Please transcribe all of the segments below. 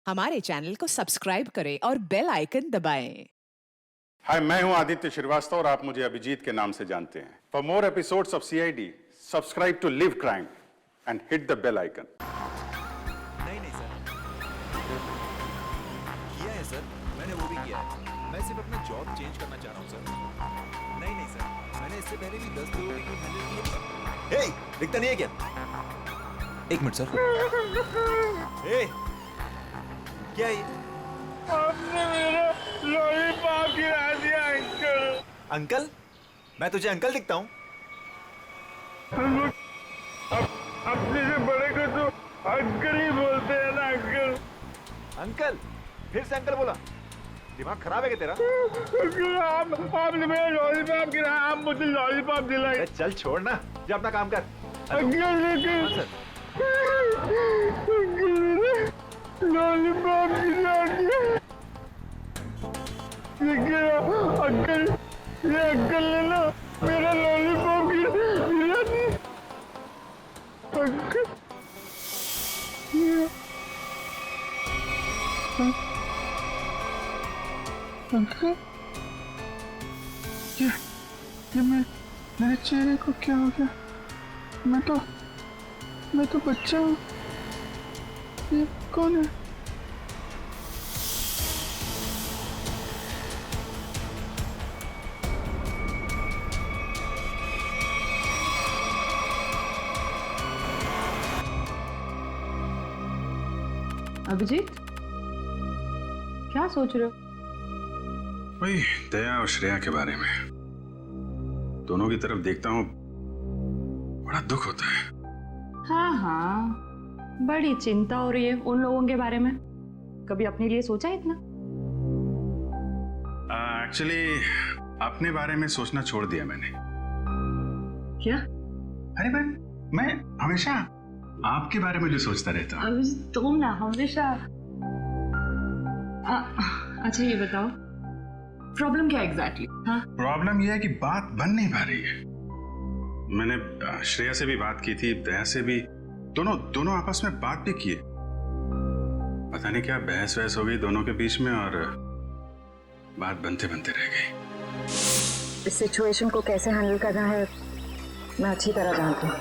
हमारे चैनल को सब्सक्राइब करें और बेल आइकन दबाएं। हाय, मैं हूं आदित्य श्रीवास्तव और आप मुझे अभिजीत के नाम से जानते हैं। For more episodes of CID, subscribe to live crime and hit the bell icon. नहीं नहीं सर, किया है सर, मैंने वो भी किया है। मैं सिर्फ अपना जॉब चेंज करना चाह रहा हूँ सर। नहीं नहीं सर, मैंने इससे पहले भी 10 लोगों को हैंडल किया। हे, दिखता नहीं है क्या? एक मिनट सर। हे, क्या है ये? आपने मेरा लॉलीपॉप गिरा दिया अंकल। अंकल? मैं तुझे अंकल दिखता हूँ? अपने से बड़े को तो अंकल ही बोलते हैं ना अंकल। अंकल? फिर से अंकल बोला? दिमाग खराब है क्या तेरा? अंकल, आपने मेरा लॉलीपॉप गिरा, आप मुझे लॉलीपॉप दिलाए। अरे चल छोड़ ना, जा अपना काम कर। अंकल लेकिन हाँ सर। अंकल मेरा लॉलीपॉप गिरा दिया। लेकिन अंकल, ये अंकल ने ना मेरा लॉलीपॉप गिरा दिया। अंकल अंकल, ये मेरे चेहरे को क्या हो गया? मैं तो बच्चा हूँ। ये कौन है? अभिजीत, क्या सोच रहे हो? वही दया और श्रेया के बारे में। दोनों की तरफ देखता हूँ, बड़ा दुख होता है। हाँ, बड़ी चिंता हो रही है उन लोगों के बारे में। कभी अपने लिए सोचा है इतना? एक्चुअली अपने बारे में सोचना छोड़ दिया मैंने। क्या? अरे मैं हमेशा आपके बारे में जो सोचता रहता हूँ। अभिजीत, तुम ना हमेशा। अच्छा ये बताओ, प्रॉब्लम क्या एग्जैक्टली? हाँ, प्रॉब्लम यह है कि बात बन नहीं पा रही है। मैंने श्रेया से भी बात की थी, दया से भी, दोनों आपस में बात भी किए। पता नहीं क्या बहस वहस हो गई दोनों के बीच में और बात बनते बनते रह गई। इस सिचुएशन को कैसे हैंडल करना है मैं अच्छी तरह जानती हूँ।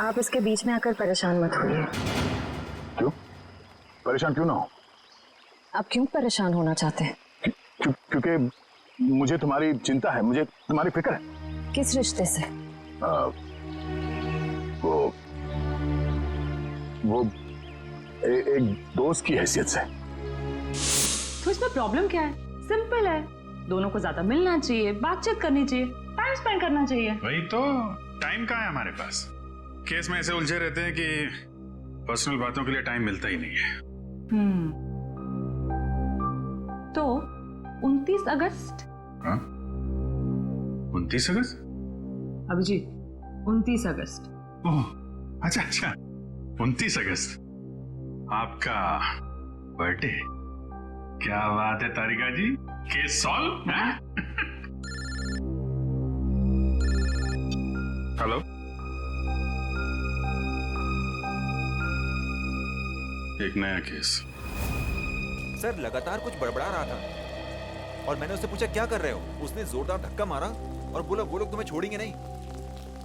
आप इसके बीच में आकर परेशान मत होइए। क्यों? परेशान क्यों ना हो? आप क्यों परेशान होना चाहते हैं? क्योंकि मुझे तुम्हारी चिंता है, मुझे तुम्हारी फिक्र है। किस रिश्ते से? वो एक दोस्त की हैसियत से। तो इसमें प्रॉब्लम क्या है? सिंपल है, दोनों को ज्यादा मिलना चाहिए, बातचीत करनी चाहिए, टाइम स्पेंड करना चाहिए। वही तो, टाइम कहाँ है हमारे पास? केस में ऐसे उलझे रहते हैं कि पर्सनल बातों के लिए टाइम मिलता ही नहीं है। तो 29 अगस्त? हाँ? 29 अगस्त? अभिजीत, 29 अगस्त। ओह, अच्छा 29 अगस्त आपका बर्थडे। क्या बात है तारिका जी, केस सॉल्व है? हेलो, एक नया केस। सर लगातार कुछ बड़बड़ा रहा था और मैंने उससे पूछा क्या कर रहे हो? उसने जोरदार धक्का मारा और बोला वो लोग तुम्हें छोड़ेंगे नहीं।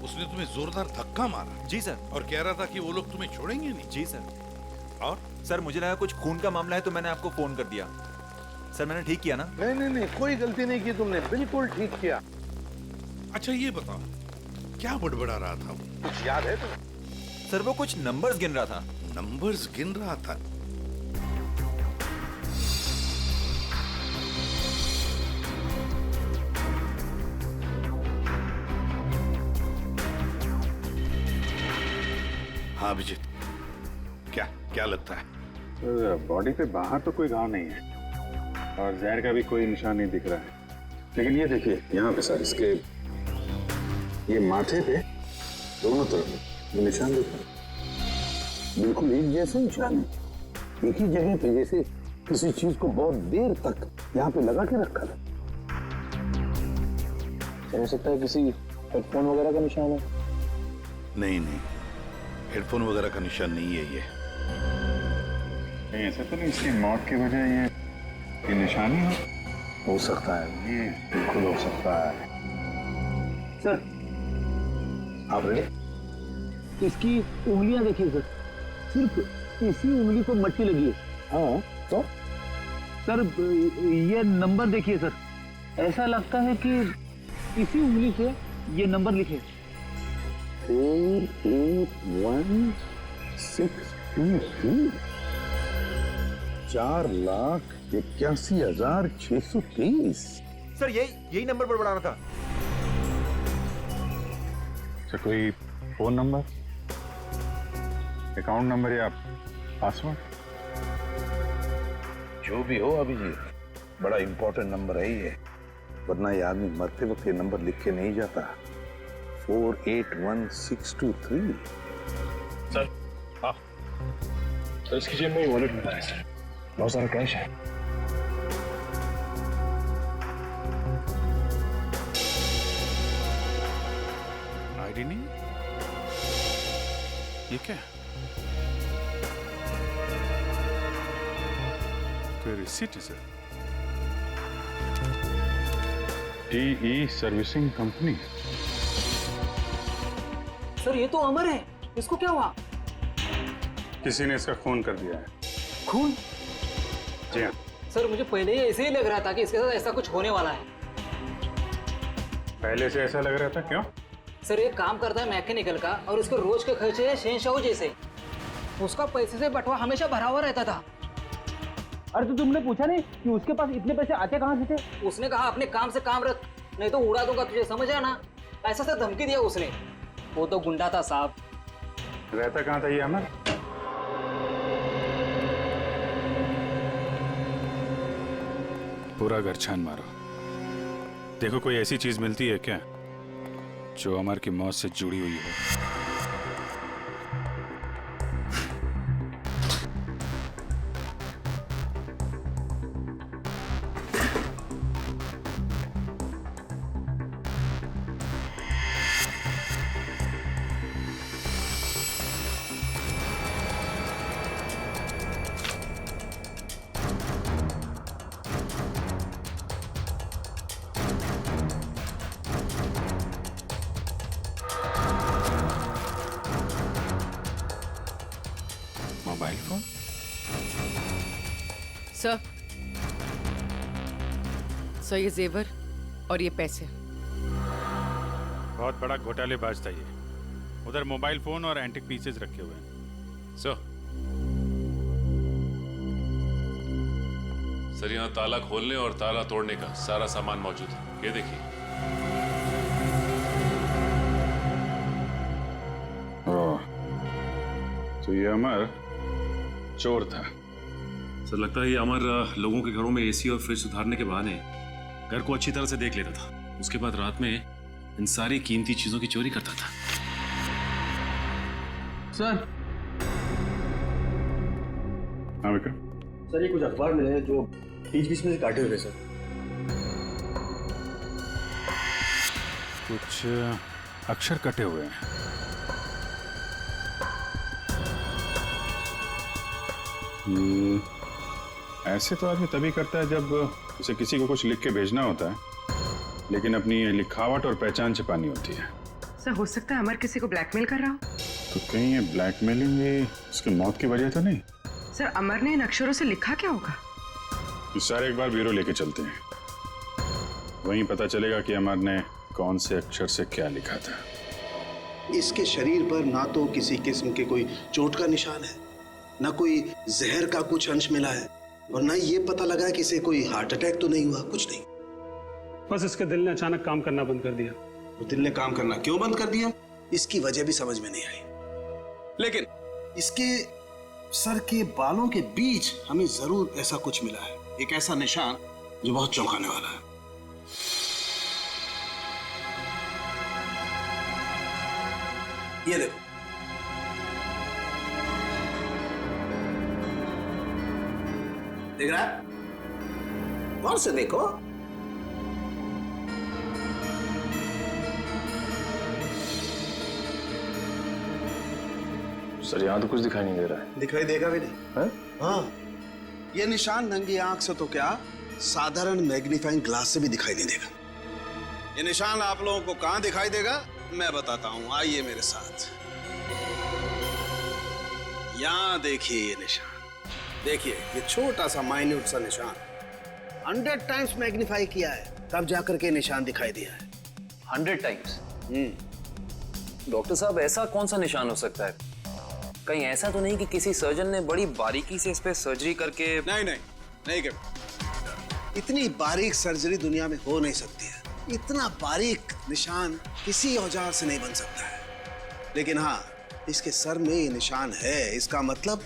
उसने तुम्हें जोरदार धक्का मारा? जी सर। और कह रहा था कि वो लोग तुम्हें छोड़ेंगे नहीं? जी सर। और सर मुझे लगा कुछ खून का मामला है तो मैंने आपको फोन कर दिया। सर मैंने ठीक किया ना? नहीं, कोई गलती नहीं की तुमने, बिल्कुल ठीक किया। अच्छा ये बताओ, क्या बड़बड़ा रहा था वो? कुछ याद है तुम्हें? सर वो कुछ नंबर्स गिन रहा था। नंबर्स गिन रहा था? हाँ अभिजीत, क्या लगता है? बॉडी पे बाहर तो कोई घाव नहीं है और जहर का भी कोई निशान नहीं दिख रहा है। लेकिन ये देखिए यहाँ पे सर, इसके ये माथे पे दोनों तरफ ये निशान देखिए, बिल्कुल एक जैसे निशान है, एक ही जगह पे, जैसे किसी चीज को बहुत देर तक यहाँ पे लगा के रखा था। हो सकता है किसी हेडफोन वगैरह का निशान है। नहीं, हेडफोन वगैरह का निशान नहीं है ये। कहीं ऐसा तो नहीं इसकी मौत की वजह ये निशानी हो सकता है, ये बिल्कुल हो सकता है। सर आप रेडी? इसकी उंगलियां देखिए सर, सिर्फ इसी उंगली को मट्टी लगी है। हाँ तो सर ये नंबर देखिए सर, ऐसा लगता है कि इसी उंगली से ये नंबर लिखे 48163 4,81,630। सर यही नंबर बड़बड़ा रहा था। अच्छा कोई फोन नंबर, अकाउंट नंबर या पासवर्ड? जो भी हो अभिजीत, बड़ा इंपॉर्टेंट नंबर है ये, वरना ये आदमी मरते वक्त ये नंबर लिख के नहीं जाता। 481,623। सर हाँ सर, इसकी जेब में वॉलेट मिला है सर, बहुत सारा कैश है। आईडी नहीं, ये क्या? कोई रिसीट है sir? TE servicing company. Sir ये तो अमर है, इसको क्या हुआ? किसी ने इसका खून कर दिया है। खून? जी हाँ। सर मुझे पहले ही ऐसे ही लग रहा था कि इसके साथ ऐसा कुछ होने वाला है। पहले से ऐसा लग रहा था, क्यों? सर ये काम करता है मैकेनिकल का और उसके रोज के खर्चे है शहंशाह जैसे। उसका पैसे से बटवा हमेशा भरा हुआ रहता था। अरे तो तुमने पूछा नहीं कि उसके पास इतने पैसे आते कहाँ से थे? उसने कहा अपने काम से काम रख, नहीं तो उड़ा दूंगा तुझे, समझ आना? ऐसा से धमकी दिया उसने। वो तो गुंडा था साहब। रहता कहाँ था ये अमर? पूरा घर छान मारो, देखो कोई ऐसी चीज मिलती है क्या जो अमर की मौत से जुड़ी हुई हो। Mobile phone? सर, ये जेवर और ये पैसे। बहुत बड़ा घोटालेबाज था ये। उधर मोबाइल फोन और एंटिक पीसेस रखे हुए हैं। सर यहाँ ताला खोलने और ताला तोड़ने का सारा सामान मौजूद है, ये देखिए। तो ये अमर चोर था। सर लगता है ये अमर लोगों के घरों में एसी और फ्रिज सुधारने के बहाने घर को अच्छी तरह से देख लेता था। उसके बाद रात में इन सारी कीमती चीजों की चोरी करता था। सर हाँ विक्रम। सर ये कुछ अखबार मिले हैं जो बीच बीच में से काटे हुए सर। कुछ अक्षर कटे हुए हैं। ऐसे तो आदमी तभी करता है जब उसे किसी को कुछ लिख के भेजना होता है, लेकिन अपनी लिखावट और पहचान छिपानी होती है। सर हो सकता है अमर किसी को ब्लैकमेल कर रहा हो। तो कहीं ये ब्लैकमेलिंग ये उसकी मौत की वजह तो नहीं? सर अमर ने इन अक्षरों से लिखा क्या होगा? इस सारे एक बार ब्यूरो लेके चलते हैं, वहीं पता चलेगा कि अमर ने कौन से अक्षर से क्या लिखा था। इसके शरीर पर ना तो किसी किस्म के कोई चोट का निशान है, ना कोई जहर का कुछ अंश मिला है, और ना ये पता लगा कि इसे कोई हार्ट अटैक तो नहीं हुआ, कुछ नहीं। बस इसके दिल ने अचानक काम करना बंद कर दिया। वो दिल ने काम करना क्यों बंद कर दिया, इसकी वजह भी समझ में नहीं आई। लेकिन इसके सर के बालों के बीच हमें जरूर ऐसा कुछ मिला है, एक ऐसा निशान जो बहुत चौंकाने वाला है। ये देखो, देख रहा है? गौर से देखो। सर यहाँ तो कुछ दिखाई नहीं दे रहा है। दिखाई देगा भी नहीं। हाँ, ये निशान नंगी आंख से तो क्या, साधारण मैग्नीफाइंग ग्लास से भी दिखाई नहीं देगा। ये निशान आप लोगों को कहां दिखाई देगा मैं बताता हूं, आइए मेरे साथ। यहां देखिए ये निशान, देखिए ये छोटा सा माइन्यूट सा निशान 100 टाइम्स मैग्नीफाई किया है, तब जाकर के निशान दिखाई दिया है। 100 टाइम्स? डॉक्टर साहब, ऐसा कौन सा निशान हो सकता है? कहीं ऐसा तो नहीं कि किसी सर्जन ने बड़ी बारीकी से इस पे सर्जरी करके? नहीं कर, इतनी बारीक सर्जरी दुनिया में हो नहीं सकती है। इतना बारीक निशान किसी औजार से नहीं बन सकता है। लेकिन हाँ, इसके सर में ये निशान है, इसका मतलब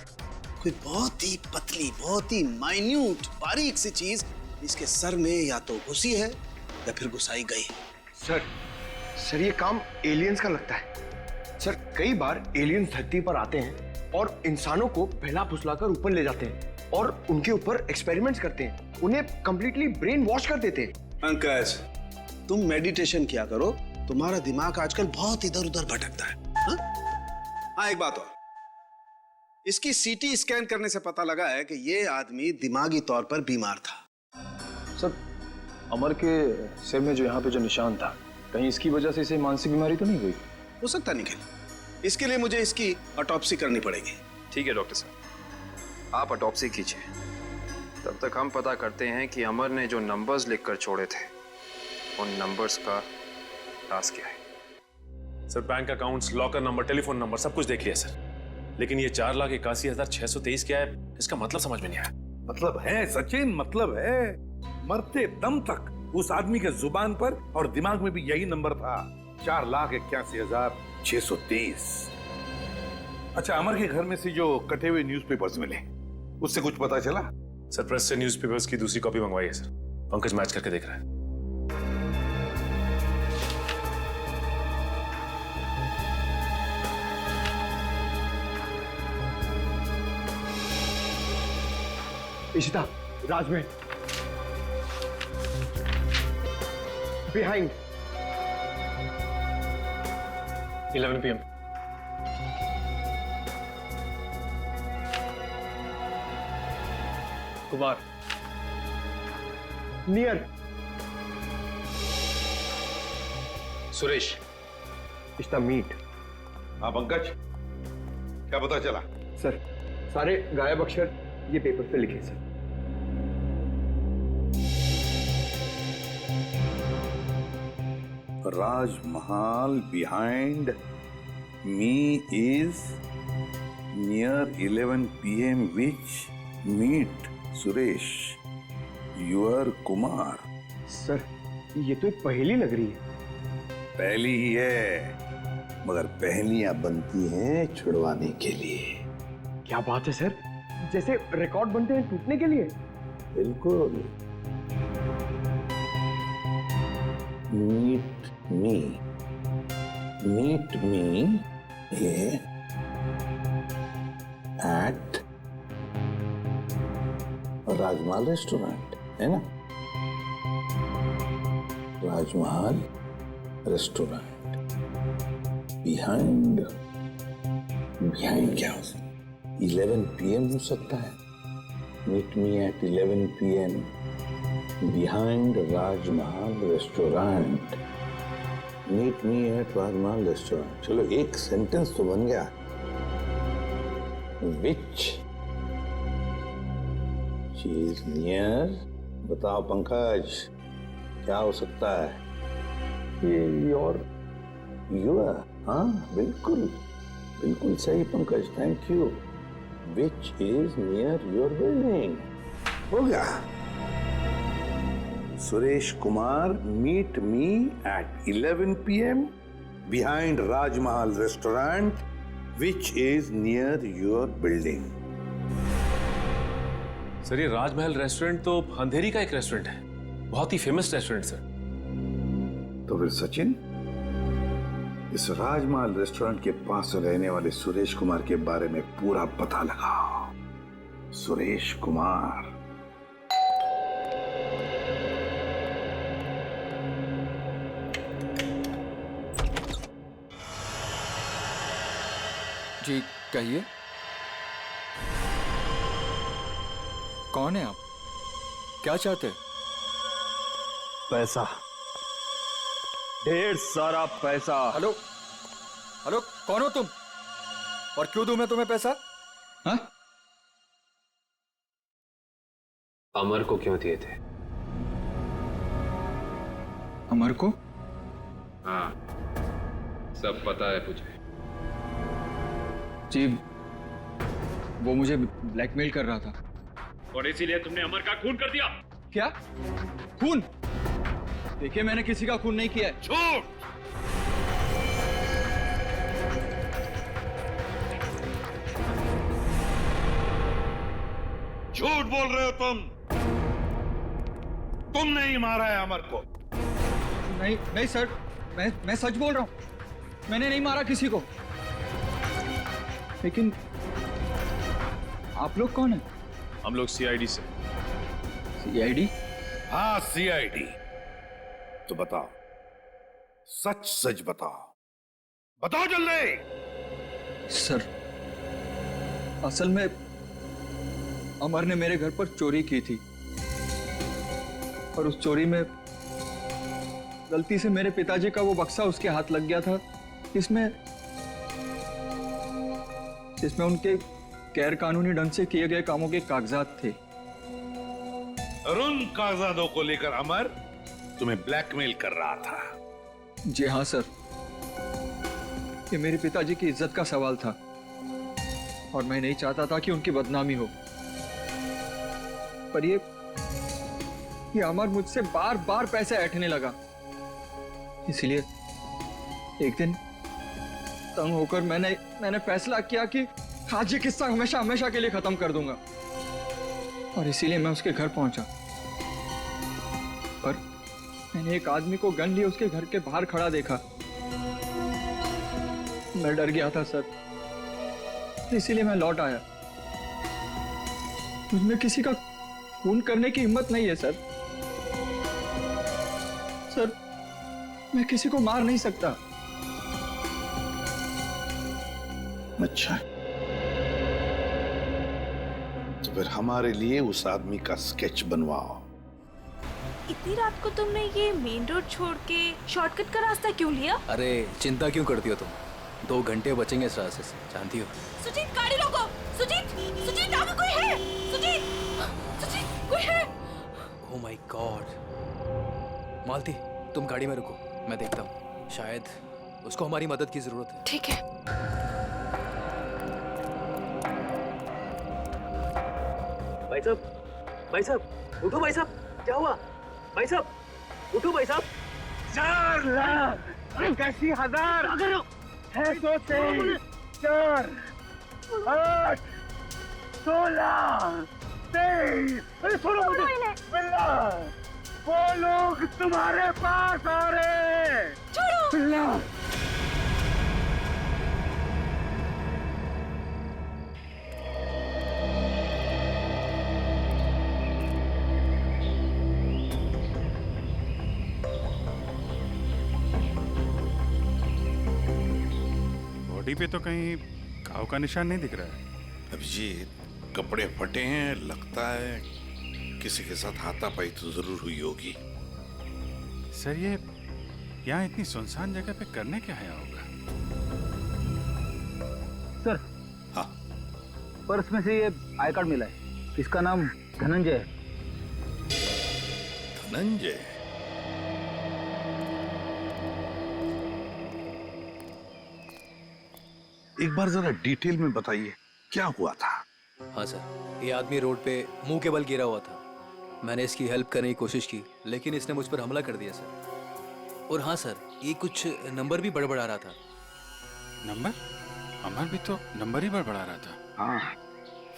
कोई बहुत ही पतली, बहुत ही माइन्यूट, बारीक सी चीज इसके सर में या तो घुसी है या फिर घुसाई गई। सर ये काम एलियंस का लगता है। सर कई बार एलियंस धरती पर आते हैं और इंसानों को बहला फुसलाकर ऊपर ले जाते हैं और उनके ऊपर एक्सपेरिमेंट्स करते हैं, उन्हें कंप्लीटली ब्रेन वॉश कर देते हैं। पंकज, तुम मेडिटेशन किया करो, तुम्हारा दिमाग आजकल बहुत इधर उधर भटकता है। हाँ, एक बात और, इसकी सीटी स्कैन करने से पता लगा है कि ये आदमी दिमागी तौर पर बीमार था। सर, अमर के सिर में जो यहाँ पे जो निशान था, कहीं इसकी वजह से इसे मानसिक बीमारी तो नहीं हुई? हो सकता निखिल, इसके लिए मुझे इसकी ऑटोप्सी करनी पड़ेगी। ठीक है डॉक्टर साहब, आप ऑटोप्सी कीजिए। तब तक हम पता करते हैं कि अमर ने जो नंबर्स लिखकर छोड़े थे, उन नंबर्स का राज क्या है। Sir, bank accounts, locker number, telephone number सब कुछ देख लिया सर, लेकिन ये 4,81,623 क्या है, इसका मतलब समझ में नहीं आया। मतलब है सचिन, मतलब है। मरते दम तक उस आदमी के जुबान पर और दिमाग में भी यही नंबर था, 4,81,623। अच्छा, अमर के घर में से जो कटे हुए न्यूज़पेपर्स मिले, उससे कुछ पता चला? सर, प्रेस से न्यूज़पेपर्स की दूसरी कॉपी मंगवाई है सर, पंकज मैच करके देख रहा है। Ishita, Rajmahal, behind 11 PM। Kumar, near Suresh. Ishita, meet. हाँ पंकज, क्या पता चला? सर, सारे गायब अक्षर ये पेपर पे लिखे sir. Rajmahal behind me is near 11 PM which meet Suresh, your Kumar। Sir, ये तो एक पहेली लग रही है। पहली ही है, मगर पहेलियां बनती हैं छुड़वाने के लिए। क्या बात है सर, जैसे रिकॉर्ड बनते हैं टूटने के लिए। बिल्कुल। Meet me at Rajmahal restaurant, है ना? राजमहल रेस्टोरेंट बिहाइंड क्या हो सकता है? 11 PM हो सकता है। Meet me at 11 PM behind Rajmahal restaurant. Meet me at Rajmahal restaurant, चलो एक सेंटेंस तो बन गया। विच चीज नियर, बताओ पंकज, क्या हो सकता है? ये योर, हाँ बिल्कुल बिल्कुल सही Pankaj, thank you. Which is near your building, हो गया। Suresh Kumar, meet me at 11 PM behind Rajmahal restaurant which is near your building। Sir, ये राजमहल रेस्टोरेंट तो अंधेरी का एक रेस्टोरेंट है, बहुत ही फेमस रेस्टोरेंट सर। तो फिर सचिन, इस राजमहल रेस्टोरेंट के पास रहने वाले सुरेश कुमार के बारे में पूरा पता लगाओ। सुरेश कुमार, जी कहिए। कौन है आप? क्या चाहते हैं? पैसा, ढेर सारा पैसा। हेलो हेलो, कौन हो तुम और क्यों दूं मैं तुम्हें पैसा? हाँ? अमर को क्यों दिए थे? अमर को? हाँ, सब पता है मुझे। जी, वो मुझे ब्लैकमेल कर रहा था और इसीलिए तुमने अमर का खून कर दिया। क्या? खून? देखिए, मैंने किसी का खून नहीं किया है। झूठ! झूठ बोल रहे हो तुम। तुमने ही मारा है अमर को। नहीं नहीं सर, मैं सच बोल रहा हूं। मैंने नहीं मारा किसी को। लेकिन आप लोग कौन हैं? हम लोग सीआईडी से। सीआईडी? हाँ, सीआईडी। तो बताओ, सच सच बताओ, बताओ जल्दी। सर, असल में अमर ने मेरे घर पर चोरी की थी और उस चोरी में गलती से मेरे पिताजी का वो बक्सा उसके हाथ लग गया था, जिसमें उनके गैर कानूनी ढंग से किए गए कामों के कागजात थे। और उन कागजातों को लेकर अमर तुम्हें ब्लैकमेल कर रहा था। जी हाँ सर, ये मेरे पिताजी की इज्जत का सवाल था और मैं नहीं चाहता था कि उनकी बदनामी हो। पर ये अमर मुझसे बार बार पैसे ऐंठने लगा। इसलिए एक दिन तंग होकर मैंने फैसला किया कि आज ये किस्सा हमेशा हमेशा के लिए खत्म कर दूंगा, और इसीलिए मैं उसके घर पहुंचा। पर मैंने एक आदमी को गन लिए उसके घर के बाहर खड़ा देखा। मैं डर गया था सर, इसीलिए मैं लौट आया। मुझमें किसी का खून करने की हिम्मत नहीं है सर। सर, मैं किसी को मार नहीं सकता। अच्छा, तो फिर हमारे लिए उस आदमी का स्केच बनवाओ। इतनी रात को तुमने ये मेन रोड छोड़ के शॉर्टकट का रास्ता क्यों लिया? अरे चिंता क्यों करती हो तुम? 2 घंटे बचेंगे इस रास्ते से, जानती हो। सुजीत, गाड़ी रोको। सुजीत, सुजीत, आगे कोई है? सुजीत, सुजीत, कोई है? Oh my God. मालती, तुम गाड़ी में रुको, मैं देखता हूँ। शायद उसको हमारी मदद की जरूरत है। ठीक है। भाई साहब, उठो भाई साहब, क्या हुआ? भाई साहब, उठो भाई साहब। 4 लाख 81,000 है, 4 8 16 23। अरे छोड़ो मुझे। बिल्ला, वो लोग तुम्हारे पास आ रहे हैं। छोड़ो। बिल्ला, बॉडी पे तो कहीं घाव का निशान नहीं दिख रहा है। अभिजीत, कपड़े फटे हैं, लगता है किसी के साथ हाथापाई तो जरूर हुई होगी। सर, ये यहाँ इतनी सुनसान जगह पे करने क्या आया होगा? सर, हाँ, पर्स में से ये आई कार्ड मिला है। इसका नाम धनंजय है। धनंजय? एक बार जरा डिटेल में बताइए, क्या हुआ था? हाँ सर, ये आदमी रोड पे मुंह के बल गिरा हुआ था। मैंने इसकी हेल्प करने की कोशिश की, लेकिन इसने मुझ पर हमला कर दिया सर। और हाँ सर, ये कुछ नंबर भी बड़बड़ा रहा था। नंबर? अमर भी तो नंबर ही बड़बड़ा रहा था। हाँ,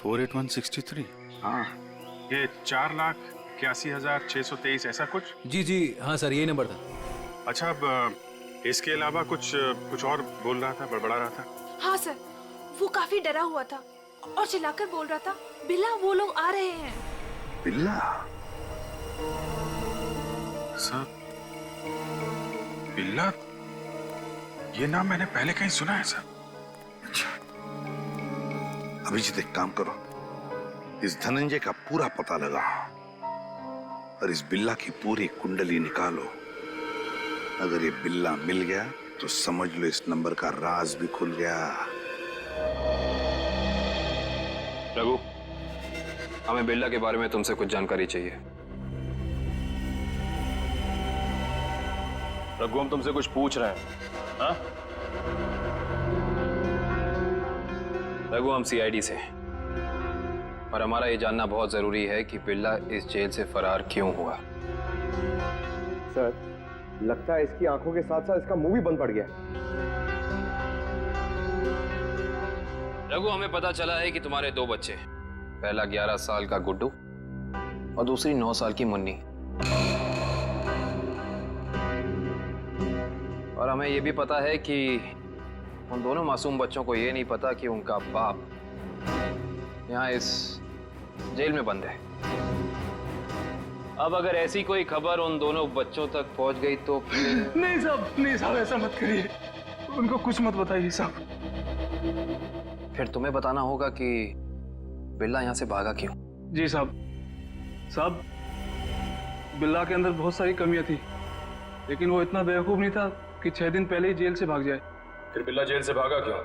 48163। हाँ, ये 4,81,623 ऐसा कुछ? जी जी हाँ सर, यही नंबर था। अच्छा, अब इसके अलावा कुछ और बोल रहा था, बड़बड़ा रहा था? हाँ सर, वो काफी डरा हुआ था और चिल्लाकर बोल रहा था, बिल्ला, वो लोग आ रहे हैं। बिल्ला? सर, बिल्ला, ये नाम मैंने पहले कहीं सुना है सर। अच्छा, अभिजीत एक काम करो, इस धनंजय का पूरा पता लगाओ और इस बिल्ला की पूरी कुंडली निकालो। अगर ये बिल्ला मिल गया तो समझ लो इस नंबर का राज भी खुल गया। रघु, हमें बिल्ला के बारे में तुमसे कुछ जानकारी चाहिए। रघु, हम तुमसे कुछ पूछ रहे हैं। हाँ? रघु, हम सीआईडी से हैं और हमारा ये जानना बहुत जरूरी है कि बिल्ला इस जेल से फरार क्यों हुआ। सर, लगता है इसकी आंखों के साथ साथ इसका मुंह भी बंद पड़ गया। रघु, हमें पता चला है कि तुम्हारे दो बच्चे, पहला 11 साल का गुड्डू और दूसरी 9 साल की मुन्नी, और हमें यह भी पता है कि उन दोनों मासूम बच्चों को यह नहीं पता कि उनका बाप यहाँ इस जेल में बंद है। अब अगर ऐसी कोई खबर उन दोनों बच्चों तक पहुंच गई तो फिर... नहीं साहब, ऐसा मत करिए। उनको कुछ मत बताइए साहब। फिर तुम्हें बताना होगा कि बिल्ला यहाँ से भागा क्यों। जी साहब, बिल्ला के अंदर बहुत सारी कमियां थी, लेकिन वो इतना बेवकूफ नहीं था कि 6 दिन पहले ही जेल से भाग जाए। फिर बिल्ला जेल से भागा क्यों?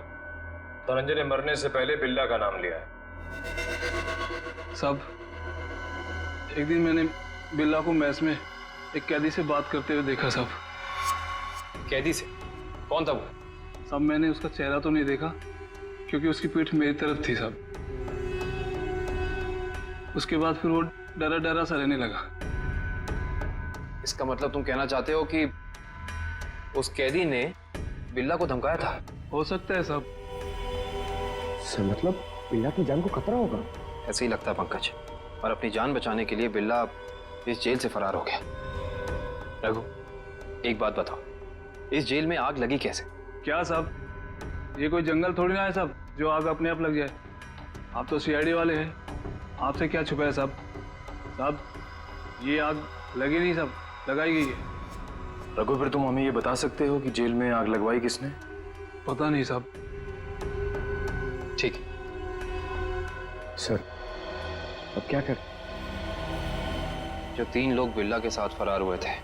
धनंजय ने मरने से पहले बिल्ला का नाम लिया है। साहब, एक दिन मैंने बिल्ला को मैस में एक कैदी से बात करते हुए देखा साहब। कैदी से? कौन था वो? साहब, मैंने उसका चेहरा तो नहीं देखा क्योंकि उसकी पीठ मेरी तरफ थी साहब। उसके बाद फिर वो डरा डरा सा रहने लगा। इसका मतलब तुम कहना चाहते हो कि उस कैदी ने बिल्ला को धमकाया था? हो सकता है साहब। सर, मतलब बिल्ला की जान को खतरा होगा? ऐसे ही लगता है पंकज, और अपनी जान बचाने के लिए बिल्ला इस जेल से फरार हो गया। रघु, एक बात बताओ, इस जेल में आग लगी कैसे? क्या साहब, ये कोई जंगल थोड़ी ना है साहब जो आग अपने आप लग जाए। आप तो सीआईडी वाले हैं, आपसे क्या छुपा है साहब? साहब, ये आग लगी नहीं साहब, लगाई गई है। रघु, फिर तुम हमें ये बता सकते हो कि जेल में आग लगवाई किसने? पता नहीं साहब। ठीक है सर, अब क्या कर? जो 3 लोग बिल्ला के साथ फरार हुए थे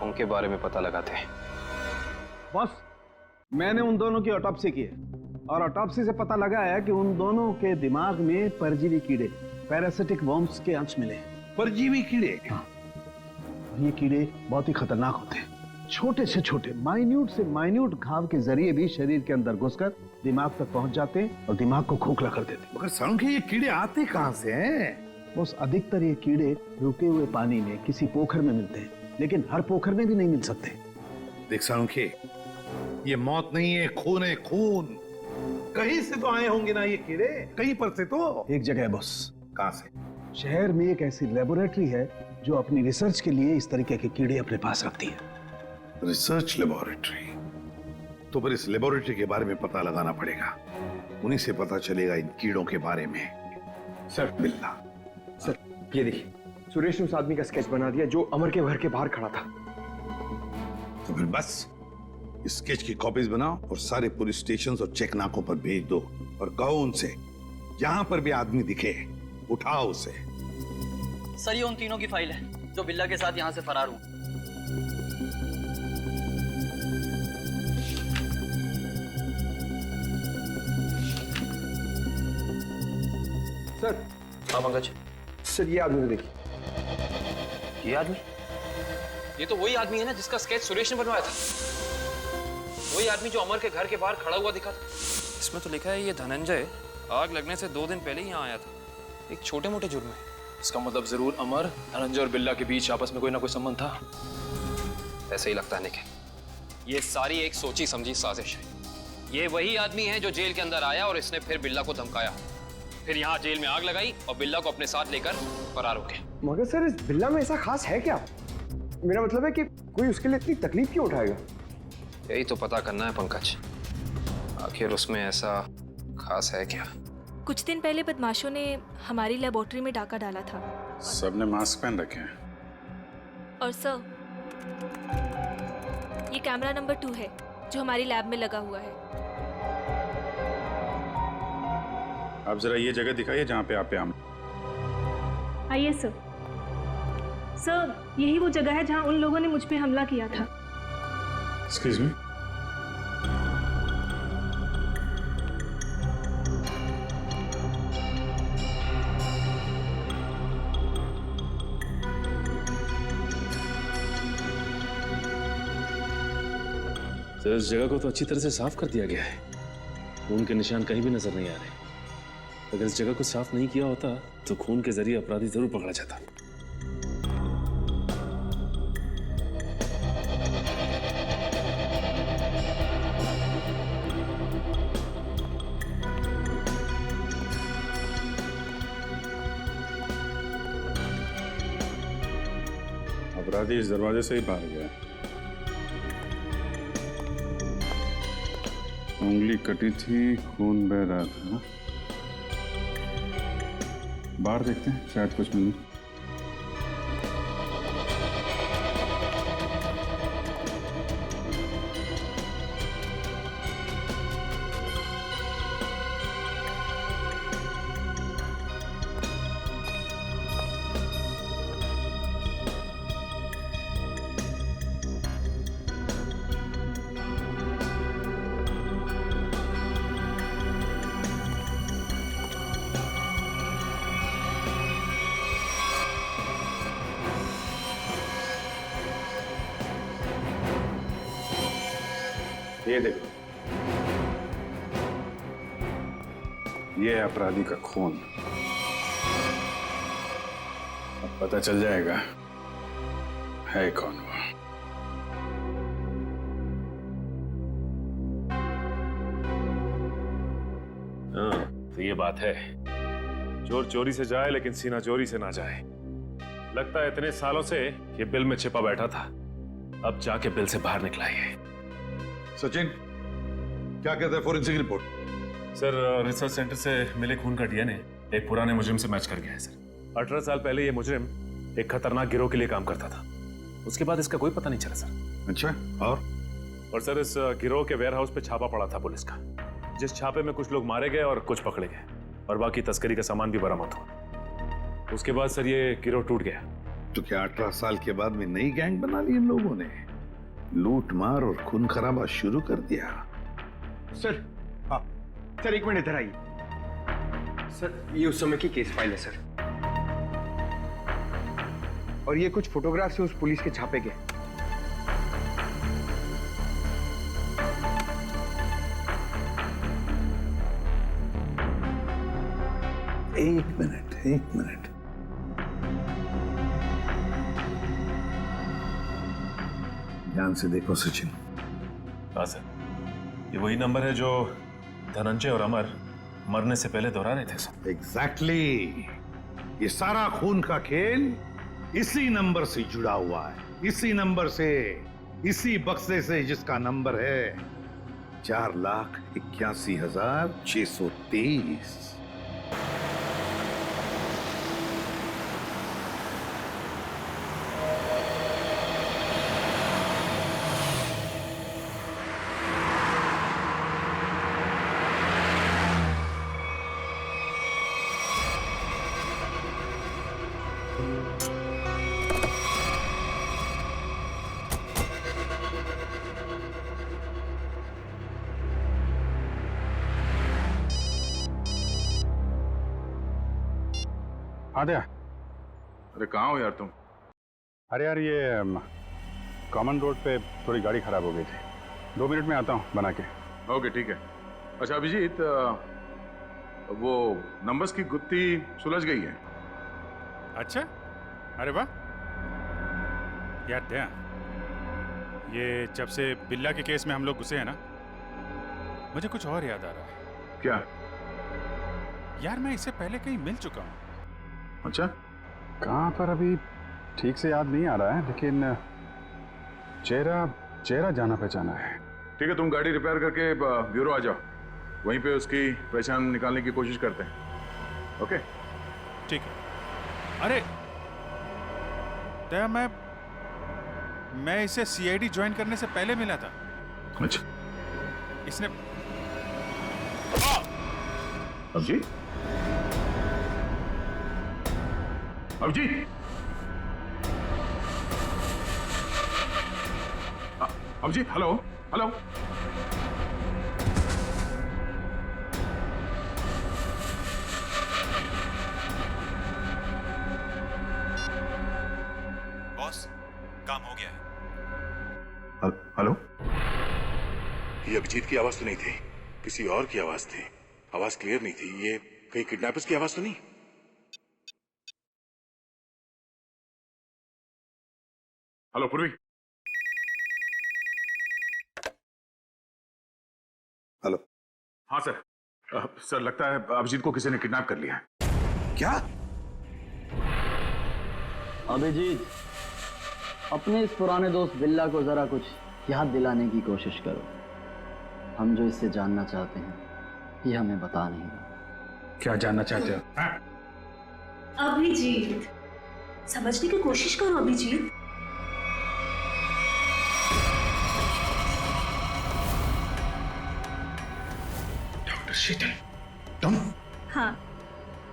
उनके बारे में पता लगाते हैं। बॉस, मैंने उन दोनों की ऑटोप्सी की है और ऑटोप्सी से पता लगा है कि उन दोनों के दिमाग में परजीवी कीड़े, पैरासिटिक वर्म्स के अंश मिले। परजीवी कीड़े? हाँ, ये कीड़े बहुत ही खतरनाक होते हैं। छोटे से छोटे, माइन्यूट से माइन्यूट घाव के जरिए भी शरीर के अंदर घुसकर दिमाग तक पहुंच जाते हैं और दिमाग को खोखला कर देते हैं। मगर सालुंखे, ये कीड़े आते कहां से हैं? बस अधिकतर ये कीड़े रुके हुए पानी में किसी पोखर में मिलते हैं, लेकिन हर पोखर में भी नहीं मिल सकते। देख सालुंखे, ये मौत नहीं है, खून है, खून। कहीं से तो आए होंगे ना ये कीड़े, कहीं पर से तो। एक जगह है बॉस। कहां से? शहर में एक ऐसी लेबोरेटरी है जो अपनी रिसर्च के लिए इस तरीके के कीड़े अपने पास रखती है। Research laboratory? तो फिर इस लेबोरेटरी के बारे में पता लगाना पड़ेगा, उन्हीं से पता चलेगा इन कीड़ों के बारे में। सर, बिल्ला। सर, ये देखिए, सुरेश ने उस आदमी का स्केच बना दिया जो अमर के घर के बाहर खड़ा था। तो फिर बस स्केच की कॉपीज बनाओ और सारे पुलिस स्टेशन और चेक नाकों पर भेज दो और कहो उनसे जहां पर भी आदमी दिखे उठाओ उसे। सर, ये उन तीनों की फाइल है जो बिल्ला के साथ यहाँ से फरार हुए। सर। हाँ पंकज। सर, ये आदमी को देखिए। ये आदमी? ये तो वही आदमी है ना जिसका स्केच सुरेश ने बनवाया था। वही आदमी जो अमर के घर के बाहर खड़ा हुआ दिखा था। इसमें तो लिखा है ये धनंजय आग लगने से 2 दिन पहले ही यहाँ आया था, एक छोटे मोटे जुर्म में। इसका मतलब जरूर अमर, धनंजय और बिल्ला के बीच आपस में कोई ना कोई संबंध था। ऐसे ही लगता है निखिल, ये सारी एक सोची समझी साजिश है। ये वही आदमी है जो जेल के अंदर आया और इसने फिर बिल्ला को धमकाया, फिर यहाँ जेल में आग लगाई और बिल्ला को अपने साथ लेकर फरार हो गया। मगर सर, इस बिल्ला में ऐसा खास है क्या? मेरा मतलब है कि कोई उसके लिए इतनी तकलीफ क्यों उठाएगा? यही तो पता करना है पंकज, आखिर उसमें ऐसा खास है क्या? कुछ दिन पहले बदमाशों ने हमारी लेबोरेटरी में डाका डाला था। सबने मास्क पहन रखे हैं। और सर, ये कैमरा नंबर 2 है जो हमारी लैब में लगा हुआ है। आप जरा ये जगह दिखाइए जहाँ पे आप पे हम। आइए सर। सर, यही वो जगह है जहाँ उन लोगों ने मुझ पे हमला किया था। Excuse me. सर इस जगह को तो अच्छी तरह से साफ कर दिया गया है, खून के निशान कहीं भी नजर नहीं आ रहे। अगर इस जगह को साफ नहीं किया होता तो खून के जरिए अपराधी जरूर पकड़ा जाता। अपराधी इस दरवाजे से ही बाहर गया। उंगली कटी थी, खून बह रहा था। बाहर देखते हैं, शायद कुछ मिले। ये देखो, ये है अपराधी का खून। अब पता चल जाएगा है कौन वो। हाँ, तो ये बात है, चोर चोरी से जाए लेकिन सीना चोरी से ना जाए। लगता है इतने सालों से ये बिल में छिपा बैठा था, अब जाके बिल से बाहर निकला है। सचिन, क्या कहता है forensic report? Sir research centre से मिले खून का डीएनए एक पुराने मुजरिम से मैच कर गया है सर। 18 साल पहले ये मुजरिम एक खतरनाक गिरोह के लिए काम करता था, उसके बाद इसका कोई पता नहीं चला सर। अच्छा, और सर इस गिरोह के वेयर हाउस पे छापा पड़ा था पुलिस का, जिस छापे में कुछ लोग मारे गए और कुछ पकड़े गए और बाकी तस्करी का सामान भी बरामद हुआ। उसके बाद सर ये गिरोह टूट गया। तो क्या 18 साल के बाद में नई गैंग बना ली इन लोगों ने? लूट मार और खून खराबा शुरू कर दिया। सर, हाँ सर, एक मिनट इधर आइए। सर, ये उस समय की केस फाइल है सर, और ये कुछ फोटोग्राफ से उस पुलिस के छापे गए। एक मिनट। ध्यान से देखो सचिन। हाँ सर, ये वही नंबर है जो धनंजय और अमर मरने से पहले दोहरा रहे थे सर। एग्जैक्टली। ये सारा खून का खेल इसी नंबर से जुड़ा हुआ है, इसी नंबर से, इसी बक्से से जिसका नंबर है 4,81,623। हाँ दया। अरे कहाँ हो यार तुम? अरे यार ये कॉमन रोड पे थोड़ी गाड़ी खराब हो गई थी, 2 मिनट में आता हूँ बना के। ओके ठीक है। अच्छा अभिजीत, वो नंबर्स की गुत्थी सुलझ गई है। अच्छा, अरे वाह यार दया, ये जब से बिल्ला के केस में हम लोग घुसे हैं ना, मुझे कुछ और याद आ रहा है। क्या? यार मैं इससे पहले कहीं मिल चुका हूँ। अच्छा, कहाँ पर अभी ठीक से याद नहीं आ रहा है, लेकिन चेहरा जाना पहचाना है। ठीक है, तुम गाड़ी रिपेयर करके ब्यूरो आ जाओ, वहीं पे उसकी पहचान निकालने की कोशिश करते हैं। ओके ठीक है। अरे दया, मैं इसे सीआईडी ज्वाइन करने से पहले मिला था। अच्छा, इसने Abhijeet, Abhijeet, Abhijeet, hello hello. Boss, काम हो गया है। हेलो। ये अभिजीत की आवाज तो नहीं थी, किसी और की आवाज थी। आवाज क्लियर नहीं थी। ये कहीं किडनैपर्स की आवाज तो नहीं? हेलो पूर्वी। हेलो। हाँ सर। सर लगता है अभिजीत को किसी ने किडनैप कर लिया है। क्या? अभिजीत, अपने इस पुराने दोस्त बिल्ला को जरा कुछ याद दिलाने की कोशिश करो। हम जो इससे जानना चाहते हैं ये हमें बता नहीं रहा। क्या जानना चाहते हो? अभिजीत, समझने की कोशिश करो अभिजीत। डॉक्टर शीतल, तुम? हाँ।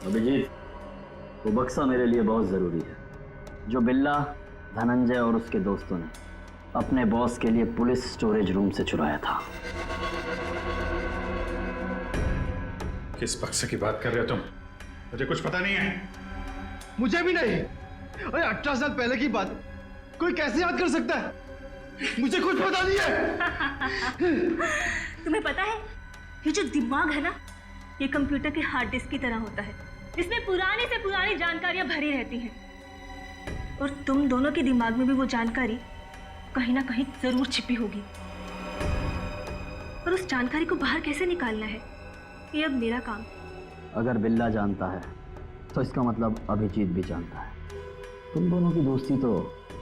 अभिजीत, वो बक्सा मेरे लिए बहुत जरूरी है जो बिल्ला, धनंजय और उसके दोस्तों ने अपने बॉस के लिए पुलिस स्टोरेज रूम से चुराया था। किस बक्से की बात कर रहे हो तुम? मुझे कुछ पता नहीं है। मुझे भी नहीं। अरे 18 साल पहले की बात कोई कैसे याद कर सकता है? मुझे कुछ पता नहीं है। तुम्हें पता है, ये जो दिमाग है ना, ये कंप्यूटर के हार्ड डिस्क की तरह होता है। इसमें पुरानी से पुरानी जानकारियां भरी रहती हैं और तुम दोनों के दिमाग में भी वो जानकारी कहीं ना कहीं जरूर छिपी होगी। और उस जानकारी को बाहर कैसे निकालना है, ये अब मेरा काम। अगर बिल्ला जानता है तो इसका मतलब अभिजीत भी जानता है। तुम दोनों की दोस्ती तो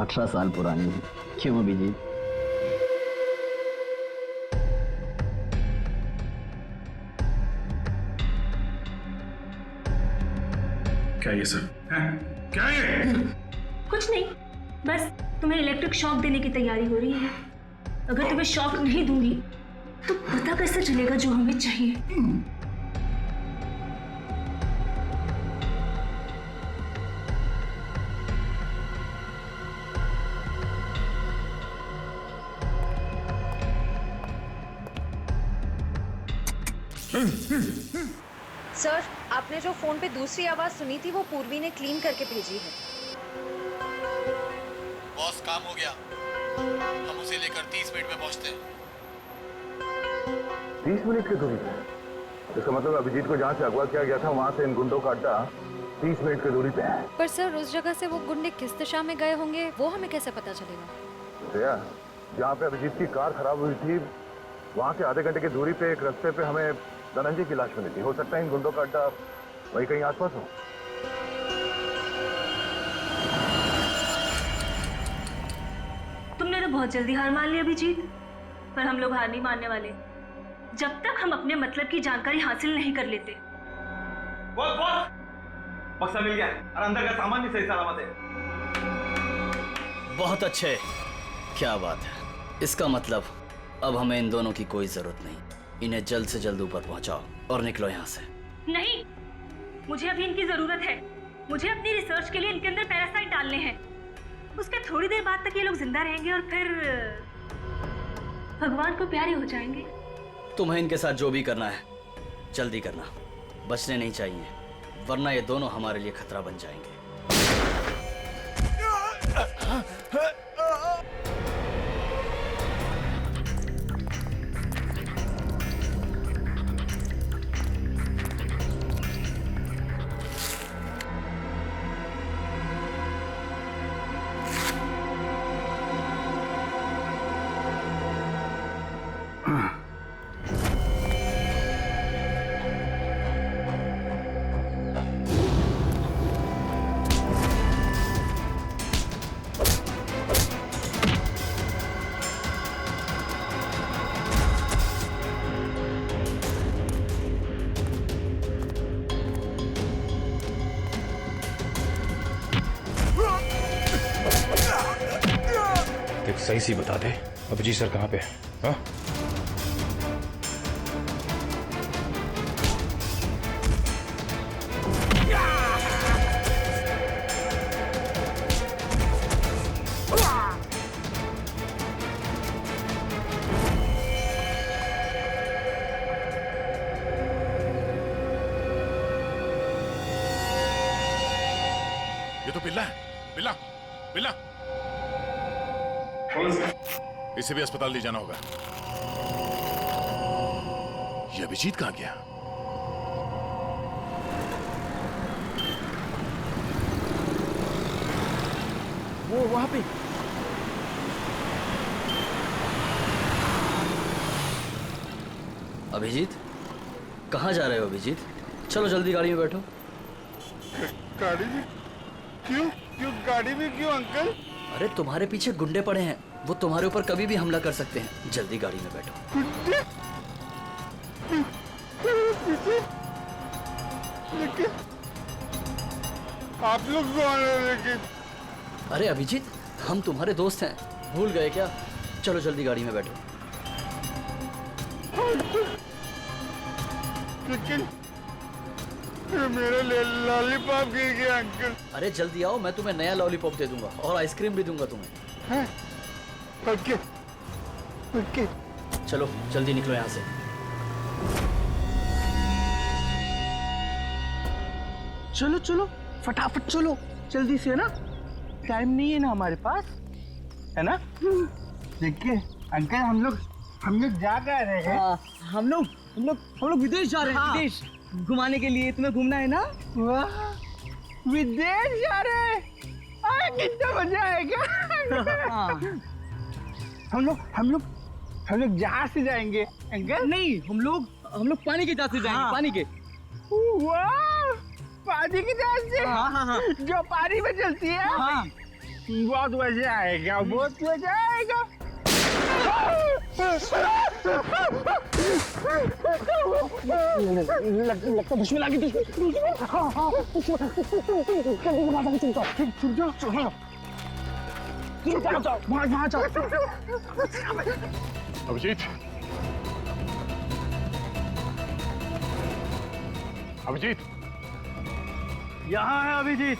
18 साल पुरानी है, क्यों अभिजीत? क्या ये सब? क्या ये? कुछ नहीं, बस तुम्हें इलेक्ट्रिक शॉक देने की तैयारी हो रही है। अगर तुम्हें शॉक नहीं दूंगी तो पता कैसे चलेगा जो हमें चाहिए? सर, आपने जो फोन पे दूसरी आवाज सुनी थी वो पूर्वी ने क्लीन करके भेजी है। बॉस, काम हो गया। हम उसे लेकर 30 मिनट में पहुंचते हैं। 30 मिनट की दूरी पे? इसका मतलब अभिजीत को जहाँ से अगवा किया गया था वहाँ से इन गुंडों का अड्डा 30 मिनट की दूरी पे है। पर सर, उस जगह से वो गुंडे किस दिशा में गए होंगे वो हमें कैसे पता चलेगा? जहाँ पे अभिजीत की कार खराब हुई थी वहाँ से आधे घंटे की दूरी पे एक रास्ते पे हमें धनंजय की लाश मिली थी। हो सकता है इन गुंडों का अड्डा वही कहीं आसपास हो। तुमने तो बहुत जल्दी हार मान ली अभिजीत, पर हम लोग हार नहीं मानने वाले जब तक हम अपने मतलब की जानकारी हासिल नहीं कर लेते। बॉस, बॉस, बक्सा मिल गया और अंदर का सामान भी सही सलामत है। बहुत अच्छे, क्या बात है। इसका मतलब अब हमें इन दोनों की कोई जरूरत नहीं। इन्हें जल्द से जल्द ऊपर पहुंचाओ और निकलो यहाँ से। नहीं, मुझे अभी इनकी जरूरत है। मुझे अपनी रिसर्च के लिए इनके अंदर पैरासाइट डालने हैं। उसके थोड़ी देर बाद तक ये लोग जिंदा रहेंगे और फिर भगवान को प्यारे हो जाएंगे। तुम्हें इनके साथ जो भी करना है जल्दी करना, बचने नहीं चाहिए, वरना ये दोनों हमारे लिए खतरा बन जाएंगे। सही सी बता दे, अभिजीत सर कहाँ पे है? हाँ? ये तो बिल्ला है। बिल्ला, बिल्ला, इसे भी अस्पताल ले जाना होगा। ये अभिजीत कहाँ गया? वो वहां पे। अभिजीत, कहाँ जा रहे हो अभिजीत? चलो जल्दी गाड़ी में बैठो। गाड़ी में क्यों? क्यों गाड़ी में क्यों अंकल? अरे तुम्हारे पीछे गुंडे पड़े हैं, वो तुम्हारे ऊपर कभी भी हमला कर सकते हैं। जल्दी गाड़ी में बैठो। लेकिन आप लोग कौन हो? लेकिन अरे अभिजीत, हम तुम्हारे दोस्त हैं, भूल गए क्या? चलो जल्दी गाड़ी में बैठो। लेकिन मेरा लॉलीपॉप गिर गया अंकल। अरे जल्दी आओ, मैं तुम्हें नया लॉलीपॉप दे दूंगा और आइसक्रीम भी दूंगा तुम्हें। हैं? Okay okay. चलो जल्दी निकलो यहाँ से। चलो चलो फटाफट चलो, जल्दी से, ना टाइम नहीं है ना हमारे पास, है ना? देखिए अंकल, हम लोग जा कर रहे हैं। हम लोग विदेश जा रहे हैं। विदेश घुमाने के लिए, तुम्हें घूमना है ना? वाह, विदेश जा रहे हैं, कितना मजा आएगा। हम लोग जहाज से जाएंगे अंकल। नहीं, हम लोग पानी के जहाज से जाएंगे। पानी के। वाह, पानी की जहाज से। हाँ। जो पानी में चलती है। हाँ। बहुत मजा आएगा, बहुत मजा आएगा। लगता दुश्मन आ गई। वहाँ जाओ। अभिजीत, अभिजीत, यहाँ है अभिजीत।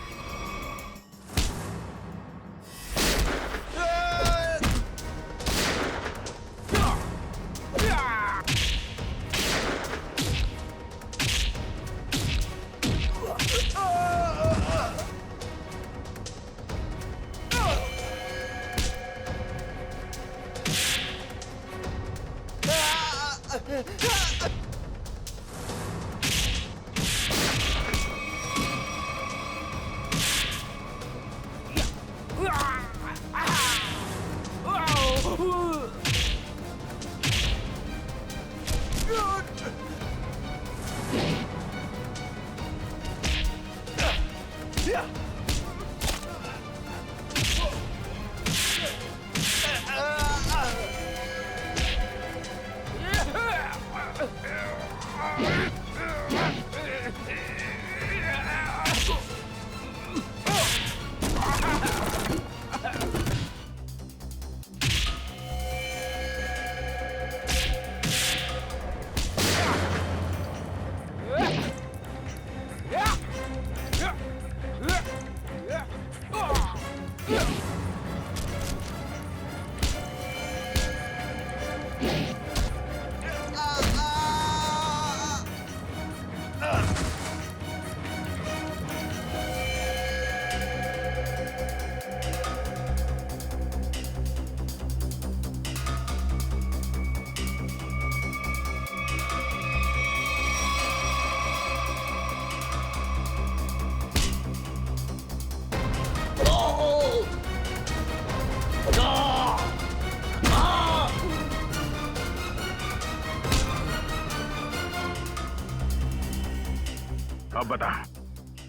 अब बता,